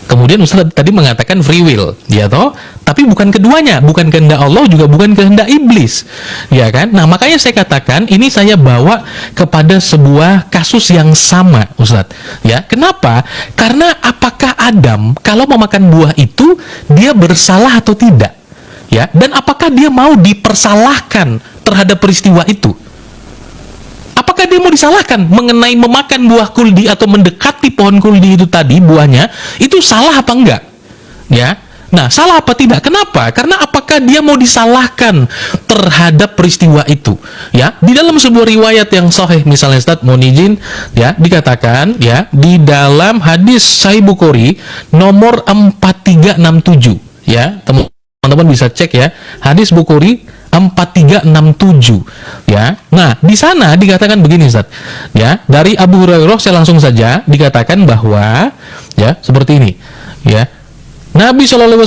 Kemudian Ustaz tadi mengatakan free will, ya toh? Tapi bukan keduanya, bukan kehendak Allah juga bukan kehendak iblis. Ya kan? Nah, makanya saya katakan ini saya bawa kepada sebuah kasus yang sama, Ustaz. Ya, kenapa? Karena apakah Adam kalau memakan buah itu dia bersalah atau tidak? Ya, dan apakah dia mau dipersalahkan terhadap peristiwa itu? Apakah dia mau disalahkan mengenai memakan buah kuldi atau mendekati pohon kuldi itu tadi, buahnya, itu salah apa enggak? Ya. Nah, salah apa tidak? Kenapa? Karena apakah dia mau disalahkan terhadap peristiwa itu? Ya, di dalam sebuah riwayat yang sahih, misalnya Ustaz mohon izin, ya, dikatakan ya, di dalam hadis Sahih Bukhari nomor 4367, ya, teman-teman bisa cek ya, hadis Bukhari 4367, ya. Nah, di sana dikatakan begini, Ustaz. Ya, dari Abu Hurairah saya langsung saja dikatakan bahwa ya, seperti ini. Ya. Nabi SAW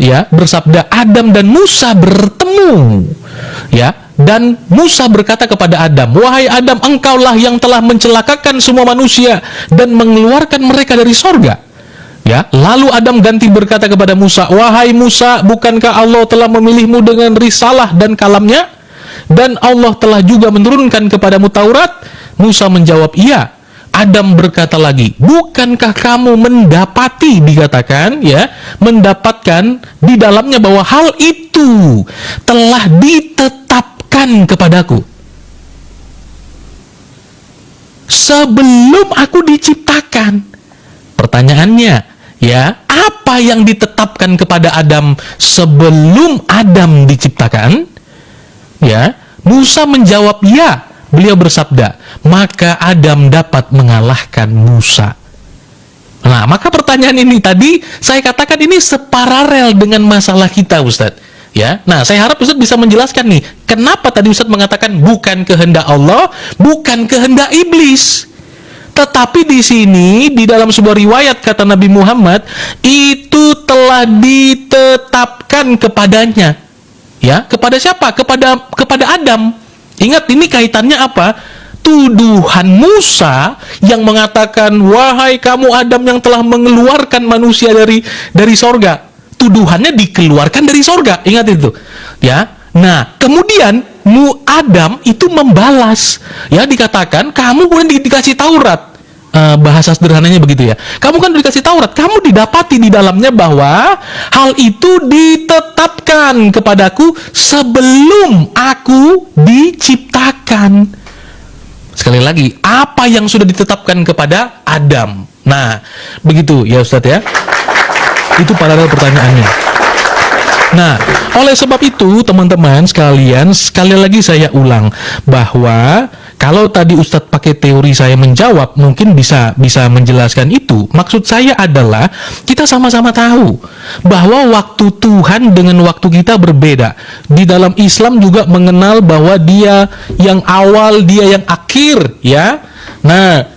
ya bersabda, Adam dan Musa bertemu. Ya, dan Musa berkata kepada Adam, "Wahai Adam, engkaulah yang telah mencelakakan semua manusia dan mengeluarkan mereka dari sorga." Ya, lalu Adam ganti berkata kepada Musa, "Wahai Musa, bukankah Allah telah memilihmu dengan risalah dan kalamnya? Dan Allah telah juga menurunkan kepadamu Taurat?" Musa menjawab, "Iya." Adam berkata lagi, "Bukankah kamu mendapati," dikatakan ya, mendapatkan di dalamnya bahwa hal itu telah ditetapkan kepadaku sebelum aku diciptakan. Pertanyaannya, ya, apa yang ditetapkan kepada Adam sebelum Adam diciptakan? Ya, Musa menjawab, "Ya." Beliau bersabda, "Maka Adam dapat mengalahkan Musa." Nah, maka pertanyaan ini tadi saya katakan ini separalel dengan masalah kita, Ustadz. Ya, nah saya harap Ustadz bisa menjelaskan nih, kenapa tadi Ustadz mengatakan bukan kehendak Allah, bukan kehendak iblis. Tetapi di sini di dalam sebuah riwayat kata Nabi Muhammad itu telah ditetapkan kepadanya. Ya, kepada siapa? Kepada Adam. Ingat, ini kaitannya apa? Tuduhan Musa yang mengatakan, "Wahai kamu Adam yang telah mengeluarkan manusia dari sorga." Tuduhannya dikeluarkan dari sorga. Ingat itu. Ya. Nah, kemudian Adam itu membalas. Ya, dikatakan, "Kamu kemudian dikasih Taurat." Bahasa sederhananya begitu ya. Kamu kan dikasih Taurat, kamu didapati di dalamnya bahwa hal itu ditetapkan kepadaku sebelum aku diciptakan. Sekali lagi, apa yang sudah ditetapkan kepada Adam? Nah, begitu ya Ustadz ya. Itu paralel pertanyaannya. Nah, oleh sebab itu teman-teman sekalian, sekali lagi saya ulang bahwa kalau tadi Ustadz pakai teori saya menjawab, mungkin bisa menjelaskan itu. Maksud saya adalah kita sama-sama tahu bahwa waktu Tuhan dengan waktu kita berbeda. Di dalam Islam juga mengenal bahwa Dia yang awal, Dia yang akhir, ya. Nah,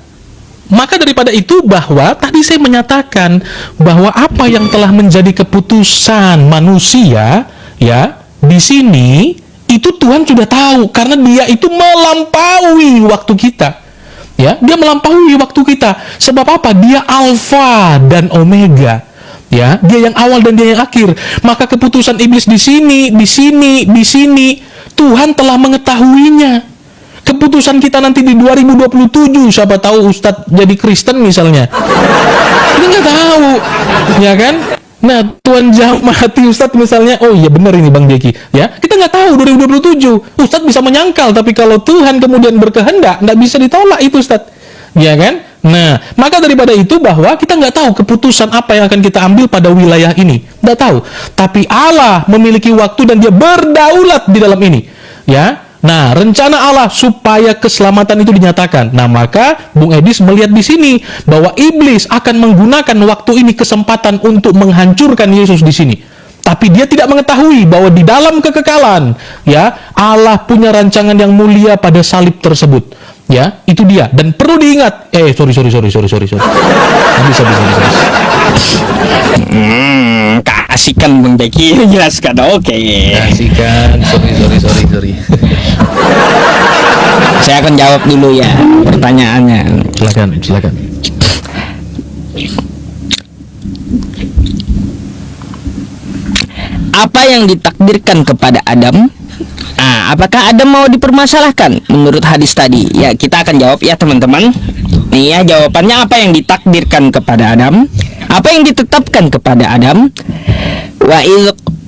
maka daripada itu bahwa tadi saya menyatakan bahwa apa yang telah menjadi keputusan manusia, ya, di sini itu Tuhan sudah tahu karena Dia itu melampaui waktu kita. Ya, Dia melampaui waktu kita. Sebab apa? Dia Alfa dan Omega. Ya, Dia yang awal dan Dia yang akhir. Maka keputusan iblis di sini Tuhan telah mengetahuinya. Keputusan kita nanti di 2027, siapa tahu Ustadz jadi Kristen misalnya. Kita nggak tahu, ya kan? Nah, Tuhan jawab hati Ustadz misalnya, oh iya benar ini Bang Jeki, ya. Kita nggak tahu 2027, Ustadz bisa menyangkal, tapi kalau Tuhan kemudian berkehendak, nggak bisa ditolak itu Ustadz, ya kan? Nah, maka daripada itu bahwa kita nggak tahu keputusan apa yang akan kita ambil pada wilayah ini, nggak tahu. Tapi Allah memiliki waktu dan Dia berdaulat di dalam ini, ya. Nah, rencana Allah supaya keselamatan itu dinyatakan. Nah, maka Bung Edis melihat di sini bahwa iblis akan menggunakan waktu ini kesempatan untuk menghancurkan Yesus di sini. tapi dia tidak mengetahui bahwa di dalam kekekalan, ya, Allah punya rancangan yang mulia pada salib tersebut. Ya, itu dia. Dan perlu diingat. Sorry. Bisa. Kasihkan Bang Jeki, jelaskan. Oke. Kasihkan. Sorry. Saya akan jawab dulu ya pertanyaannya. Silakan. Apa yang ditakdirkan kepada Adam? Apakah Adam mau dipermasalahkan menurut hadis tadi? Ya, kita akan jawab ya teman-teman. Nih ya jawabannya, apa yang ditakdirkan kepada Adam? Apa yang ditetapkan kepada Adam?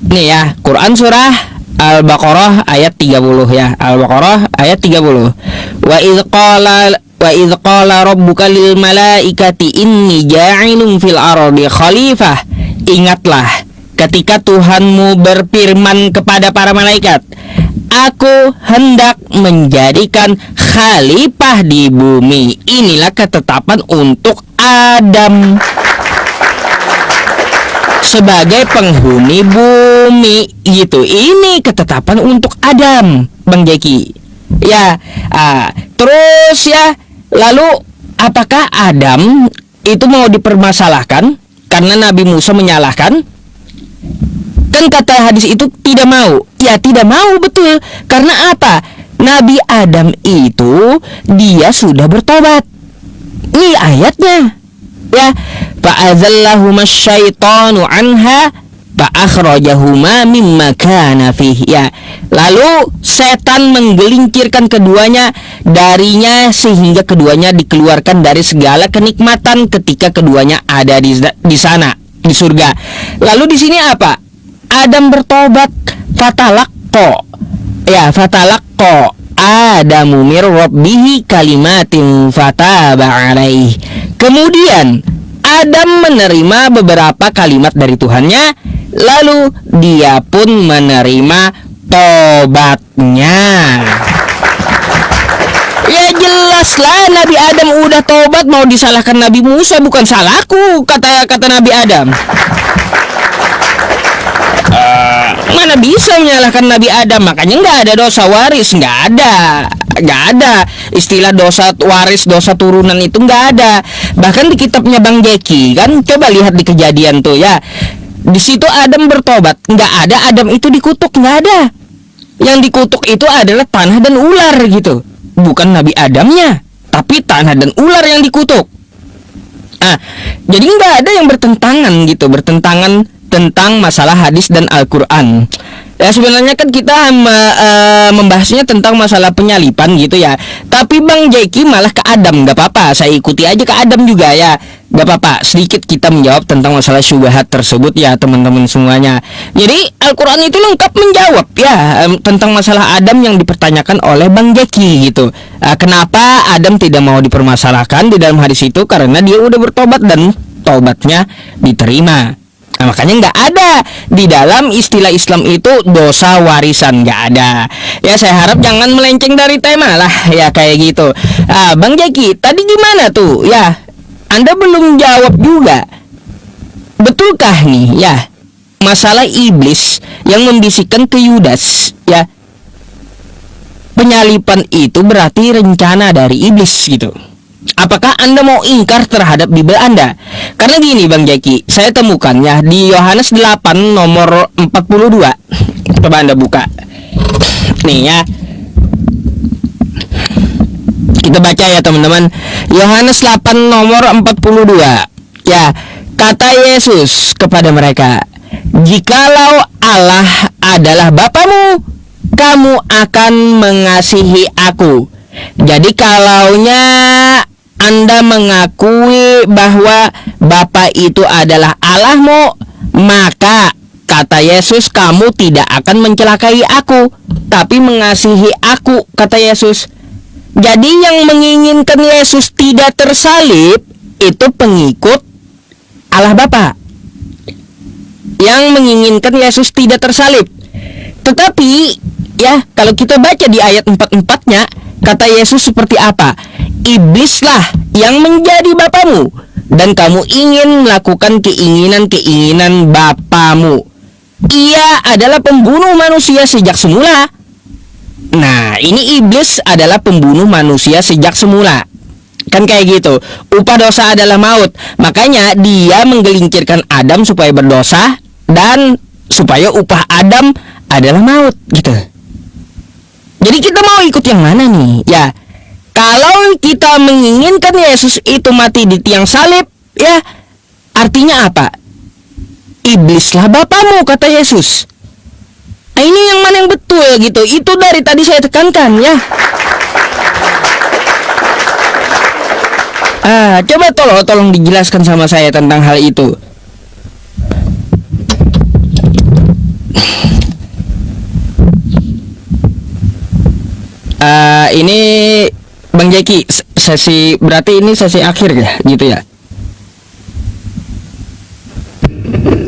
Nih ya, Quran surah Al-Baqarah ayat 30 ya. Al-Baqarah ayat 30. Wa idz qala rabbuka lil malaikati inni ja'ilun fil ardi khalifah. Ingatlah ketika Tuhanmu berfirman kepada para malaikat, Aku hendak menjadikan khalifah di bumi. Inilah ketetapan untuk Adam sebagai penghuni bumi gitu. Ini ketetapan untuk Adam, Bang Jeki. Ya, terus ya, lalu apakah Adam itu mau dipermasalahkan karena Nabi Musa menyalahkan? Kan kata hadis itu tidak mau. Ya, tidak mau, betul. Karena apa? Nabi Adam itu dia sudah bertobat. Ini ayatnya. Ya, fa'azallahuma syaitanu anha fa'akhrajahuma mimma kana fih. Ya, lalu setan menggelincirkan keduanya darinya sehingga keduanya dikeluarkan dari segala kenikmatan ketika keduanya ada di sana, di surga. Lalu di sini apa? Adam bertobat, fatalaqqa. Ya, fatalaqqa Adamu mir rabbihi kalimatin fataba alaih. Kemudian Adam menerima beberapa kalimat dari Tuhannya, lalu dia pun menerima tobatnya. Ya jelaslah Nabi Adam udah tobat, mau disalahkan Nabi Musa, bukan salahku, kata Nabi Adam. Mana bisa menyalahkan Nabi Adam? Makanya nggak ada dosa waris, nggak ada istilah dosa waris, dosa turunan itu nggak ada. Bahkan di kitabnya Bang Jeki kan, coba lihat di Kejadian tuh ya, di situ Adam bertobat, nggak ada Adam itu dikutuk, nggak ada. Yang dikutuk itu adalah tanah dan ular gitu, bukan Nabi Adamnya, tapi tanah dan ular yang dikutuk. Jadi nggak ada yang bertentangan tentang masalah hadis dan Al-Quran. Ya sebenarnya kan kita membahasnya tentang masalah penyalipan gitu ya. Tapi Bang Jeki malah ke Adam. Gak apa-apa, saya ikuti aja ke Adam juga ya. Gak apa-apa, sedikit kita menjawab tentang masalah syubhat tersebut ya teman-teman semuanya. Jadi Al-Quran itu lengkap menjawab ya tentang masalah Adam yang dipertanyakan oleh Bang Jeki gitu. Kenapa Adam tidak mau dipermasalahkan di dalam hadis itu? Karena dia udah bertobat dan tobatnya diterima. Makanya nggak ada di dalam istilah Islam itu dosa warisan, nggak ada. Ya saya harap jangan melenceng dari tema lah ya kayak gitu. Bang Jeki tadi gimana tuh ya? Anda belum jawab juga. Betulkah nih ya masalah iblis yang membisikkan ke Yudas ya? Penyalipan itu berarti rencana dari iblis gitu. Apakah Anda mau ingkar terhadap Bible Anda? Karena gini Bang Jeki, saya temukan ya di Yohanes 8 nomor 42. Coba Anda buka. Nih ya. Kita baca ya teman-teman. Yohanes 8 nomor 42. Ya, kata Yesus kepada mereka, "Jikalau Allah adalah Bapamu, kamu akan mengasihi aku. Jadi kalaunya Anda mengakui bahwa Bapa itu adalah Allahmu, maka kata Yesus, kamu tidak akan mencelakai aku, tapi mengasihi aku," kata Yesus. Jadi yang menginginkan Yesus tidak tersalib itu pengikut Allah Bapa. Yang menginginkan Yesus tidak tersalib. Tetapi ya kalau kita baca di ayat 44-nya, kata Yesus seperti apa? Iblislah yang menjadi bapamu, dan kamu ingin melakukan keinginan-keinginan bapamu. ia adalah pembunuh manusia sejak semula. Nah, ini iblis adalah pembunuh manusia sejak semula. Kan kayak gitu. Upah dosa adalah maut. Makanya dia menggelincirkan Adam supaya berdosa dan supaya upah Adam adalah maut gitu. Jadi kita mau ikut yang mana nih? Ya, kalau kita menginginkan Yesus itu mati di tiang salib, ya artinya apa? Iblislah bapamu, kata Yesus. Nah, ini yang mana yang betul gitu. Itu dari tadi saya tekankan ya. Coba tolong dijelaskan sama saya tentang hal itu. Ini Bang Jeki, sesi berarti ini sesi akhir ya, gitu ya?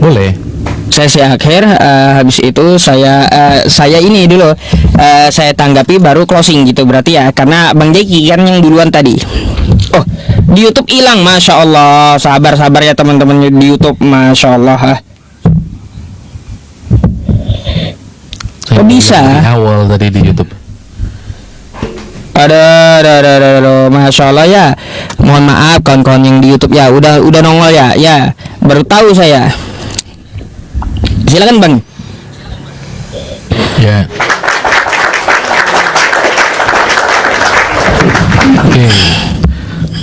Boleh. Sesi akhir, habis itu saya ini dulu, saya tanggapi baru closing gitu berarti ya, karena Bang Jeki kan yang duluan tadi. Oh, di YouTube hilang, masya Allah. Sabar ya teman-teman di YouTube, masya Allah. Kok bisa? Dari awal tadi di YouTube. Ada, masya Allah ya. Mohon maaf kawan-kawan yang di YouTube ya, udah nongol ya, baru tahu saya. Silakan Bang. Ya. Oke.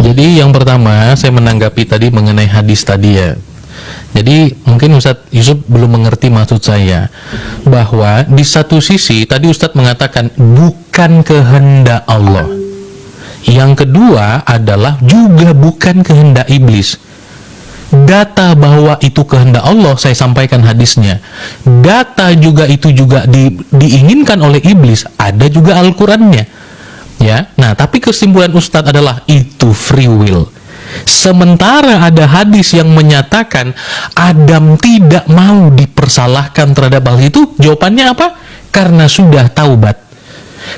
Jadi yang pertama saya menanggapi tadi mengenai hadis tadi ya. Jadi mungkin Ustadz Yusuf belum mengerti maksud saya, bahwa di satu sisi tadi Ustadz mengatakan bukan kehendak Allah. Yang kedua adalah juga bukan kehendak iblis. Data bahwa itu kehendak Allah saya sampaikan hadisnya. Data juga itu juga diinginkan oleh iblis, ada juga Al-Qur'annya. Ya. Nah, tapi kesimpulan Ustadz adalah itu free will. Sementara ada hadis yang menyatakan Adam tidak mau dipersalahkan terhadap hal itu, jawabannya apa? Karena sudah taubat.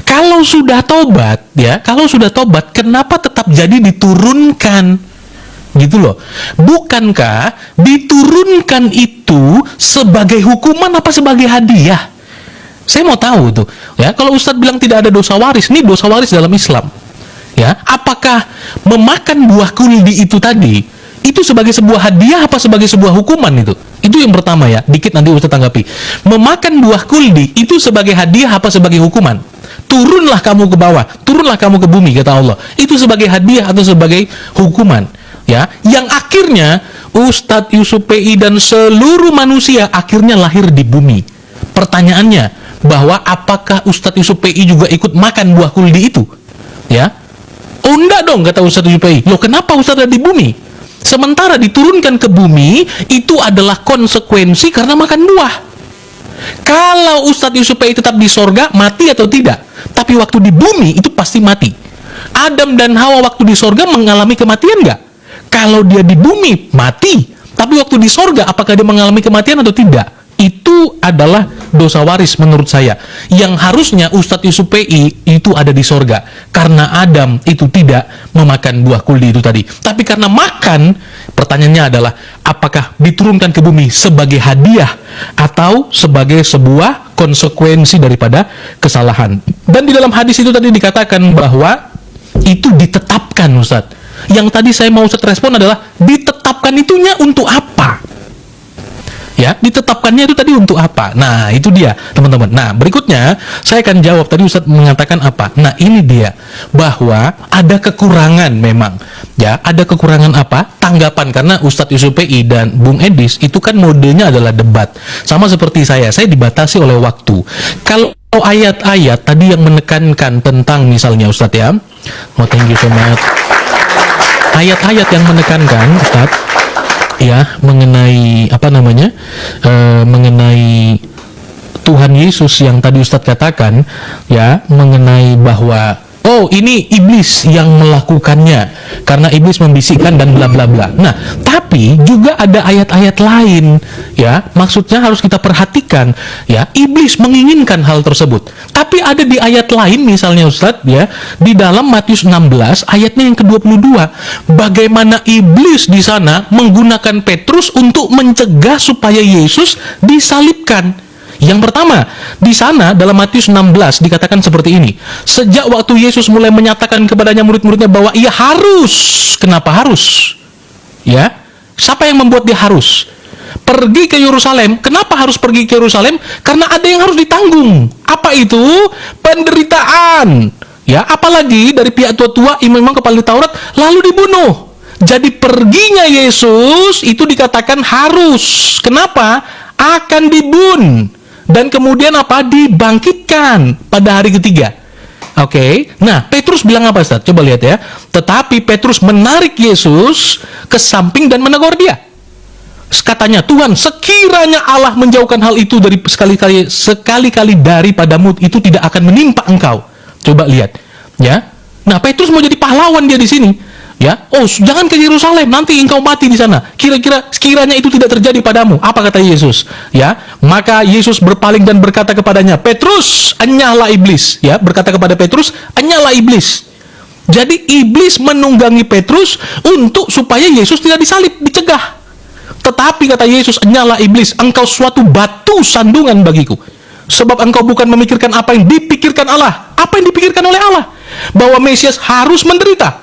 Kalau sudah taubat, ya, kalau sudah taubat, kenapa tetap jadi diturunkan? Gitu loh. Bukankah diturunkan itu sebagai hukuman apa sebagai hadiah? Saya mau tahu tuh. Ya, kalau Ustadz bilang tidak ada dosa waris, ini dosa waris dalam Islam. Ya, apakah memakan buah kuldi itu tadi itu sebagai sebuah hadiah apa sebagai sebuah hukuman itu? Itu yang pertama ya. Dikit nanti Ustadz tanggapi. Memakan buah kuldi itu sebagai hadiah apa sebagai hukuman? Turunlah kamu ke bawah, turunlah kamu ke bumi, kata Allah. Itu sebagai hadiah atau sebagai hukuman? Ya, yang akhirnya Ustadz Yusuf PI dan seluruh manusia akhirnya lahir di bumi. Pertanyaannya, bahwa apakah Ustadz Yusuf PI juga ikut makan buah kuldi itu? Ya, oh enggak dong, kata Ustadz Yusuf PI. Loh, kenapa Ustadz ada di bumi? Sementara diturunkan ke bumi itu adalah konsekuensi karena makan buah. Kalau Ustadz Yusuf PI tetap di sorga, mati atau tidak? Tapi waktu di bumi itu pasti mati. Adam dan Hawa waktu di sorga mengalami kematian nggak? Kalau dia di bumi, mati. Tapi waktu di sorga, apakah dia mengalami kematian atau tidak? Itu adalah dosa waris menurut saya. Yang harusnya Ustadz Yusuf PI itu ada di sorga. Karena Adam itu tidak memakan buah kuldi itu tadi. Tapi karena makan, pertanyaannya adalah, apakah diturunkan ke bumi sebagai hadiah atau sebagai sebuah konsekuensi daripada kesalahan? Dan di dalam hadis itu tadi dikatakan bahwa itu ditetapkan, Ustadz. Yang tadi saya mau Ustadz respon adalah ditetapkan itunya untuk apa? Ya, ditetapkannya itu tadi untuk apa? Nah, itu dia, teman-teman. Nah, berikutnya saya akan jawab tadi Ustadz mengatakan apa. Nah, ini dia, bahwa ada kekurangan memang. Ya, ada kekurangan apa? Tanggapan, karena Ustadz Yusuf PI dan Bung Edis itu kan modenya adalah debat. Sama seperti saya dibatasi oleh waktu. Kalau ayat-ayat tadi yang menekankan tentang misalnya Ustadz ya. Oh, thank you so much. Ayat-ayat yang menekankan Ustadz ya mengenai apa namanya mengenai Tuhan Yesus yang tadi Ustadz katakan ya, mengenai bahwa oh ini iblis yang melakukannya, karena iblis membisikkan dan bla bla bla. Nah, tapi juga ada ayat-ayat lain, ya. Maksudnya harus kita perhatikan, ya. Iblis menginginkan hal tersebut. Tapi ada di ayat lain, misalnya Ustadz, ya, di dalam Matius 16 ayatnya yang ke-22, bagaimana iblis di sana menggunakan Petrus untuk mencegah supaya Yesus disalibkan. Yang pertama, di sana dalam Matius 16 dikatakan seperti ini. Sejak waktu Yesus mulai menyatakan kepadanya murid-muridnya bahwa ia harus. Kenapa harus? Ya, siapa yang membuat dia harus? Pergi ke Yerusalem. Kenapa harus pergi ke Yerusalem? Karena ada yang harus ditanggung. Apa itu? Penderitaan. Ya, apalagi dari pihak tua-tua, imam-imam kepala Taurat, lalu dibunuh. Jadi perginya Yesus itu dikatakan harus. Kenapa? Akan dibun. Dan kemudian apa? Dibangkitkan pada hari ketiga. Oke. Nah, Petrus bilang apa, Ustaz? Coba lihat ya. Tetapi Petrus menarik Yesus ke samping dan menegur dia. Katanya, Tuhan, sekiranya Allah menjauhkan hal itu dari sekali-kali daripadamu, itu tidak akan menimpa engkau. Coba lihat, ya. Nah, Petrus mau jadi pahlawan dia di sini. Ya, oh, jangan ke Yerusalem, nanti engkau mati di sana. Sekiranya itu tidak terjadi padamu. Apa kata Yesus? Ya, maka Yesus berpaling dan berkata kepadanya, Petrus, enyahlah iblis. Ya, berkata kepada Petrus, enyahlah iblis. Jadi iblis menunggangi Petrus untuk supaya Yesus tidak disalib, dicegah. Tetapi kata Yesus, enyahlah iblis, engkau suatu batu sandungan bagiku. Sebab engkau bukan memikirkan apa yang dipikirkan Allah. Apa yang dipikirkan oleh Allah? Bahwa Mesias harus menderita.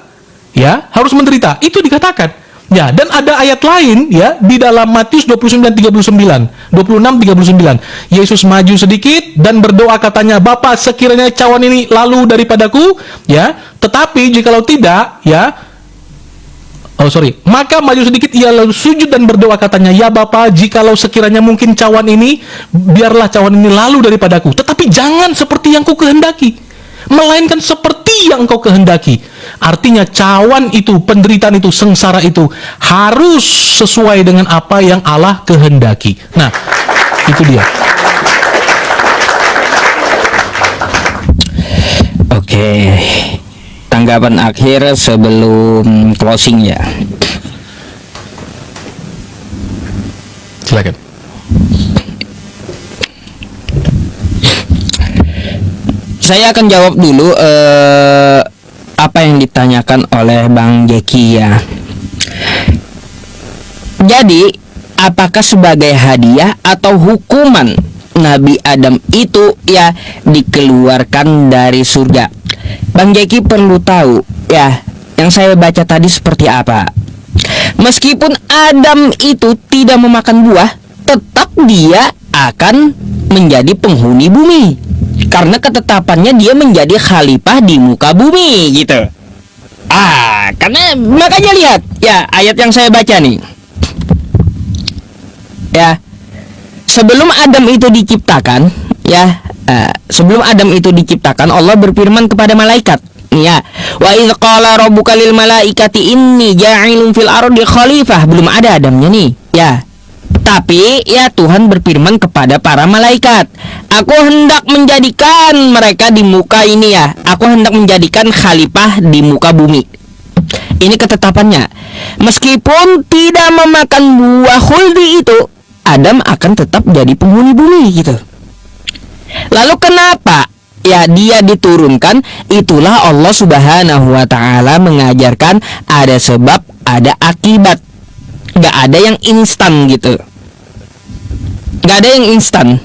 Ya, harus menderita. Itu dikatakan. Ya, dan ada ayat lain ya di dalam Matius 29:39, 26:39. Yesus maju sedikit dan berdoa katanya, Bapa, sekiranya cawan ini lalu daripadaku, ya, tetapi jikalau tidak, ya, maka maju sedikit ia lalu sujud dan berdoa katanya, ya Bapa, jikalau sekiranya mungkin cawan ini, biarlah cawan ini lalu daripadaku, tetapi jangan seperti yang ku kehendaki, melainkan seperti yang kau kehendaki. Artinya cawan itu, penderitaan itu, sengsara itu harus sesuai dengan apa yang Allah kehendaki. Nah, itu dia. Oke, tanggapan akhir sebelum closing ya. Silakan. Saya akan jawab dulu apa yang ditanyakan oleh Bang Jeki ya. Jadi, apakah sebagai hadiah atau hukuman Nabi Adam itu ya dikeluarkan dari surga? Bang Jeki perlu tahu ya, yang saya baca tadi seperti apa. Meskipun Adam itu tidak memakan buah, tetap dia akan menjadi penghuni bumi. Karena ketetapannya dia menjadi khalifah di muka bumi gitu. Karena makanya lihat ya ayat yang saya baca nih. Ya, sebelum Adam itu diciptakan, ya, sebelum Adam itu diciptakan, Allah berfirman kepada malaikat, ya, wa idz qala rabbuka lil malaikati inni ja'ilun fil ardi khalifah. Belum ada Adamnya nih, ya. Tapi ya Tuhan berfirman kepada para malaikat, aku hendak menjadikan mereka di muka ini ya, aku hendak menjadikan khalifah di muka bumi. Ini ketetapannya. Meskipun tidak memakan buah khuldi itu, Adam akan tetap jadi penghuni bumi gitu. Lalu kenapa ya dia diturunkan? Itulah Allah Subhanahu wa ta'ala mengajarkan ada sebab, ada akibat. Gak ada yang instan gitu. Gak ada yang instan.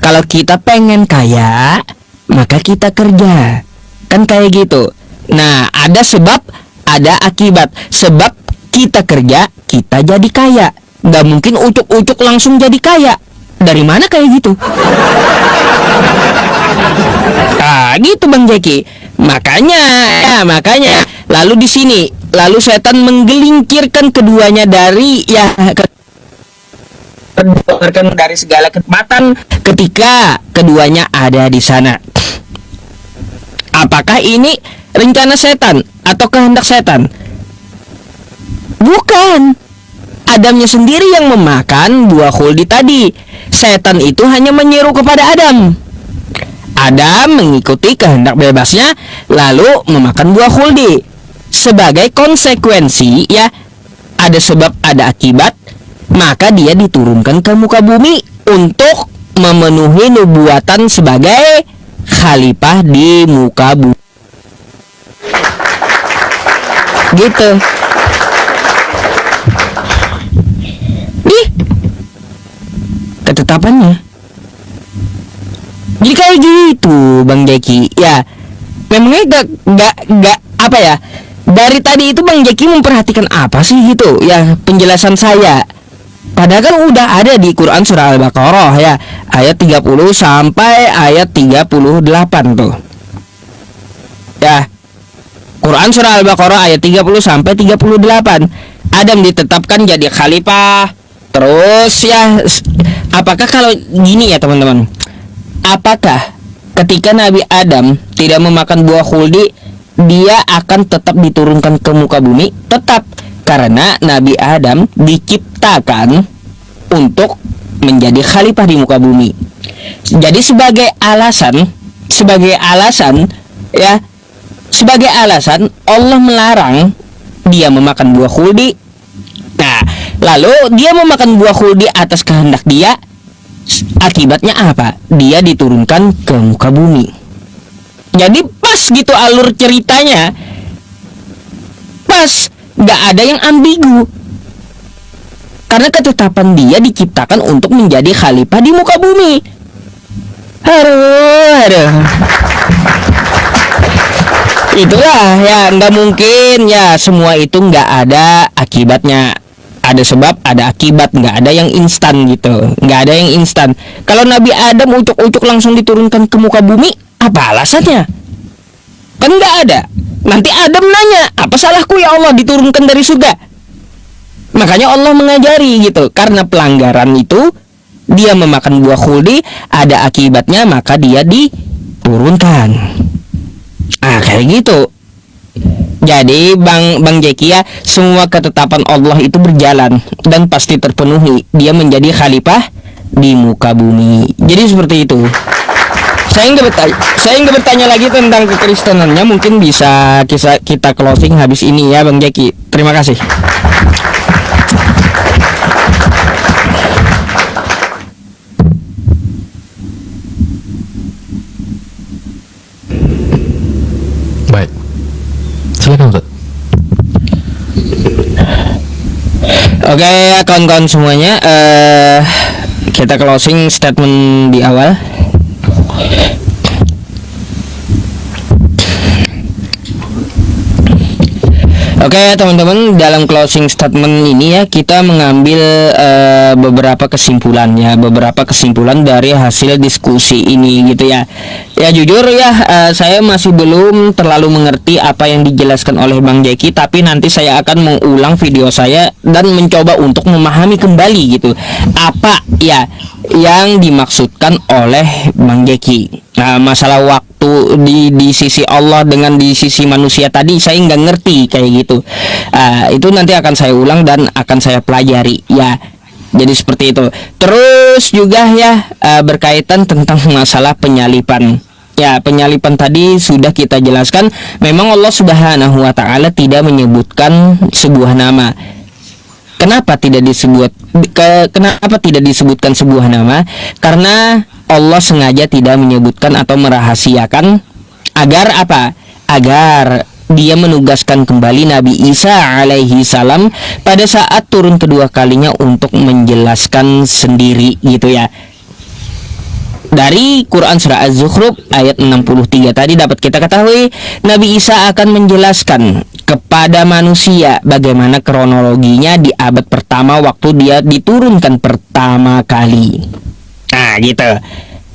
Kalau kita pengen kaya, maka kita kerja. Kan kayak gitu. Nah, ada sebab, ada akibat. Sebab kita kerja, kita jadi kaya. Gak mungkin ucuk-ucuk langsung jadi kaya. Dari mana kayak gitu? Gitu Bang Jeki. Makanya lalu di sini, lalu setan menggelingkirkan keduanya dari dari segala kenikmatan ketika keduanya ada di sana. Apakah ini rencana setan atau kehendak setan? Bukan. Adamnya sendiri yang memakan buah khuldi tadi. Setan itu hanya menyeru kepada Adam. Adam mengikuti kehendak bebasnya lalu memakan buah khuldi. sebagai konsekuensi ya, ada sebab ada akibat, maka dia diturunkan ke muka bumi untuk memenuhi nubuatan sebagai khalifah di muka bumi. Gitu. Ih, ketetapannya. Jadi kayak gitu, Bang Jeki. Ya, memangnya gak apa ya? Dari tadi itu Bang Jeki memperhatikan apa sih gitu? Ya, penjelasan saya. Padahal kan udah ada di Quran surah Al-Baqarah ya, ayat 30 sampai ayat 38 tuh. Ya. Quran surah Al-Baqarah ayat 30 sampai 38. Adam ditetapkan jadi khalifah. Terus ya, apakah kalau gini ya teman-teman, apakah ketika Nabi Adam tidak memakan buah khuldi, dia akan tetap diturunkan ke muka bumi? Tetap, karena Nabi Adam diciptakan untuk menjadi khalifah di muka bumi. Jadi sebagai alasan ya, sebagai alasan Allah melarang dia memakan buah khuldi. Nah, lalu dia memakan buah khuldi atas kehendak dia. Akibatnya apa? Dia diturunkan ke muka bumi. Jadi pas gitu alur ceritanya, pas, gak ada yang ambigu. Karena ketetapan dia diciptakan untuk menjadi khalifah di muka bumi. Aduh. Itulah ya, nggak mungkin ya semua itu nggak ada akibatnya. Ada sebab, ada akibat, nggak ada yang instan gitu, nggak ada yang instan. Kalau Nabi Adam ucuk-ucuk langsung diturunkan ke muka bumi, apa alasannya? Kan nggak ada. Nanti Adam nanya, apa salahku ya Allah diturunkan dari surga? Makanya Allah mengajari gitu, karena pelanggaran itu dia memakan buah khuldi, ada akibatnya, maka dia diturunkan. Kayak gitu. Jadi Bang Jeki ya, semua ketetapan Allah itu berjalan dan pasti terpenuhi. Dia menjadi khalifah di muka bumi. Jadi seperti itu. Saya nggak bertanya lagi tentang kekristenannya. Mungkin bisa kita closing habis ini ya Bang Jeki. Terima kasih. Baik, silakan Ustaz. Oke, kawan-kawan semuanya, kita closing statement di awal. Oke teman-teman, dalam closing statement ini ya, kita mengambil beberapa kesimpulan dari hasil diskusi ini gitu ya. Ya jujur ya, saya masih belum terlalu mengerti apa yang dijelaskan oleh Bang Jeki, tapi nanti saya akan mengulang video saya dan mencoba untuk memahami kembali gitu apa ya yang dimaksudkan oleh Bang Jeki. Nah, masalah waktu di sisi Allah dengan di sisi manusia tadi saya nggak ngerti kayak gitu. Itu nanti akan saya ulang dan akan saya pelajari ya. Jadi seperti itu. Terus juga ya, berkaitan tentang masalah penyalipan. Ya, penyalipan tadi sudah kita jelaskan. Memang Allah Subhanahu wa taala tidak menyebutkan sebuah nama. Kenapa tidak disebutkan sebuah nama? Karena Allah sengaja tidak menyebutkan atau merahasiakan agar apa? Agar dia menugaskan kembali Nabi Isa alaihi salam pada saat turun kedua kalinya untuk menjelaskan sendiri gitu ya. Dari Quran surah Az-Zukhruf ayat 63 tadi dapat kita ketahui Nabi Isa akan menjelaskan kepada manusia bagaimana kronologinya di abad pertama waktu dia diturunkan pertama kali. Nah gitu.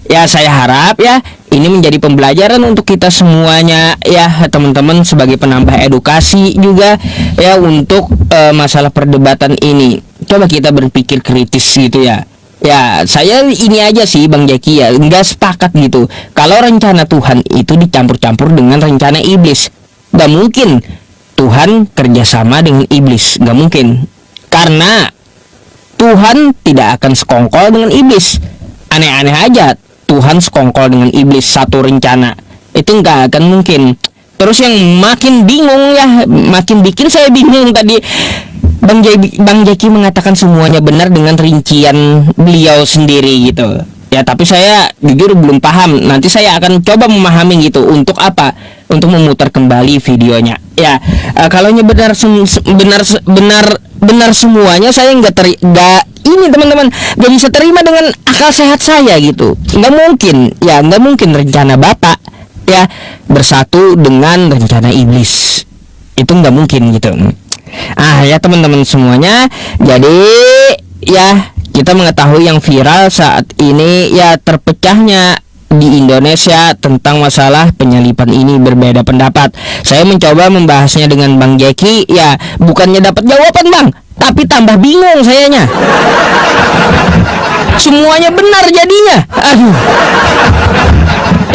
Ya saya harap ya ini menjadi pembelajaran untuk kita semuanya ya teman-teman, sebagai penambah edukasi juga ya untuk masalah perdebatan ini. Coba kita berpikir kritis gitu ya. Ya saya ini aja sih Bang Jeki ya, nggak sepakat gitu kalau rencana Tuhan itu dicampur-campur dengan rencana iblis. Nggak mungkin Tuhan kerjasama dengan iblis, nggak mungkin, karena Tuhan tidak akan sekongkol dengan iblis. Aneh-aneh aja Tuhan sekongkol dengan iblis satu rencana, itu nggak akan mungkin. Terus yang makin bingung ya, makin bikin saya bingung tadi, Bang Jeki mengatakan semuanya benar dengan rincian beliau sendiri gitu. Ya tapi saya jujur belum paham. Nanti saya akan coba memahami gitu. Untuk apa? Untuk memutar kembali videonya. Ya kalau benar benar semuanya, saya nggak ini teman-teman nggak bisa terima dengan akal sehat saya gitu. Nggak mungkin rencana Bapak ya bersatu dengan rencana iblis. Itu nggak mungkin gitu. Ya teman-teman semuanya, jadi ya kita mengetahui yang viral saat ini ya terpecahnya di Indonesia tentang masalah penyalipan ini berbeda pendapat. Saya mencoba membahasnya dengan Bang Jeki, ya bukannya dapat jawaban Bang, tapi tambah bingung sayanya. Semuanya benar jadinya. Aduh.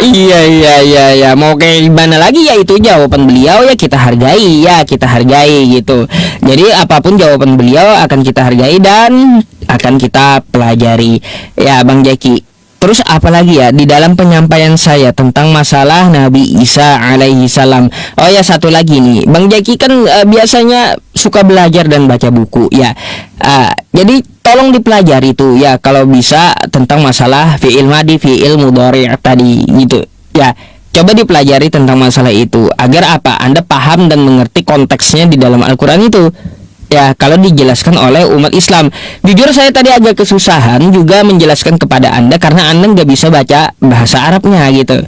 Iya, mau kayak gimana lagi ya, itu jawaban beliau ya kita hargai gitu. Jadi apapun jawaban beliau akan kita hargai dan akan kita pelajari ya Bang Jeki. Terus apalagi ya di dalam penyampaian saya tentang masalah Nabi Isa alaihi salam. Oh ya satu lagi nih, Bang Jeki kan biasanya suka belajar dan baca buku ya. Jadi tolong dipelajari tuh ya kalau bisa tentang masalah fi'il madi, fi'il mudhari' tadi gitu. Ya, coba dipelajari tentang masalah itu agar apa? Anda paham dan mengerti konteksnya di dalam Al-Qur'an itu. Ya, kalau dijelaskan oleh umat Islam. Jujur saya tadi agak kesusahan juga menjelaskan kepada Anda karena Anda nggak bisa baca bahasa Arabnya gitu.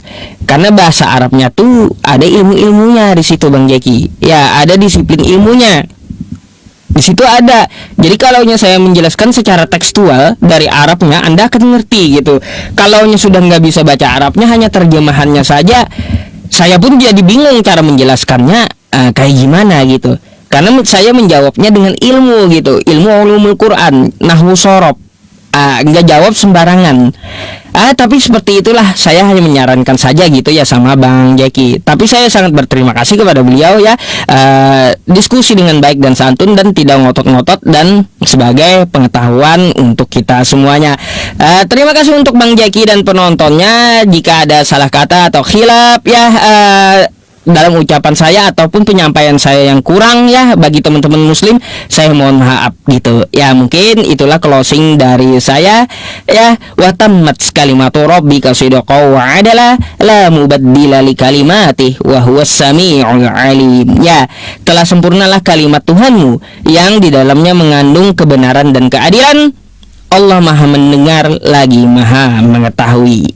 Karena bahasa Arabnya tuh ada ilmu-ilmunya di situ Bang Jeki. Ya, ada disiplin ilmunya. Di situ ada. Jadi kalaunya saya menjelaskan secara tekstual dari Arabnya, Anda akan ngerti gitu. Kalaunya sudah nggak bisa baca Arabnya, hanya terjemahannya saja, saya pun jadi bingung cara menjelaskannya kayak gimana gitu. Karena saya menjawabnya dengan ilmu gitu, ilmu ulumul Quran, nahwu sorob, nggak jawab sembarangan. Tapi seperti itulah, saya hanya menyarankan saja gitu ya sama Bang Jeki. Tapi saya sangat berterima kasih kepada beliau ya, diskusi dengan baik dan santun dan tidak ngotot-ngotot dan sebagai pengetahuan untuk kita semuanya. Terima kasih untuk Bang Jeki dan penontonnya. Jika ada salah kata atau khilaf ya dalam ucapan saya ataupun penyampaian saya yang kurang ya bagi teman-teman muslim, saya mohon maaf gitu ya. Mungkin itulah closing dari saya ya. Wa tammat kalimatu rabbika sidqan wa adala la mubaddila li kalimatih wa huwas samiul alim. Ya, telah sempurnalah kalimat Tuhanmu yang di dalamnya mengandung kebenaran dan keadilan. Allah Maha mendengar lagi Maha mengetahui.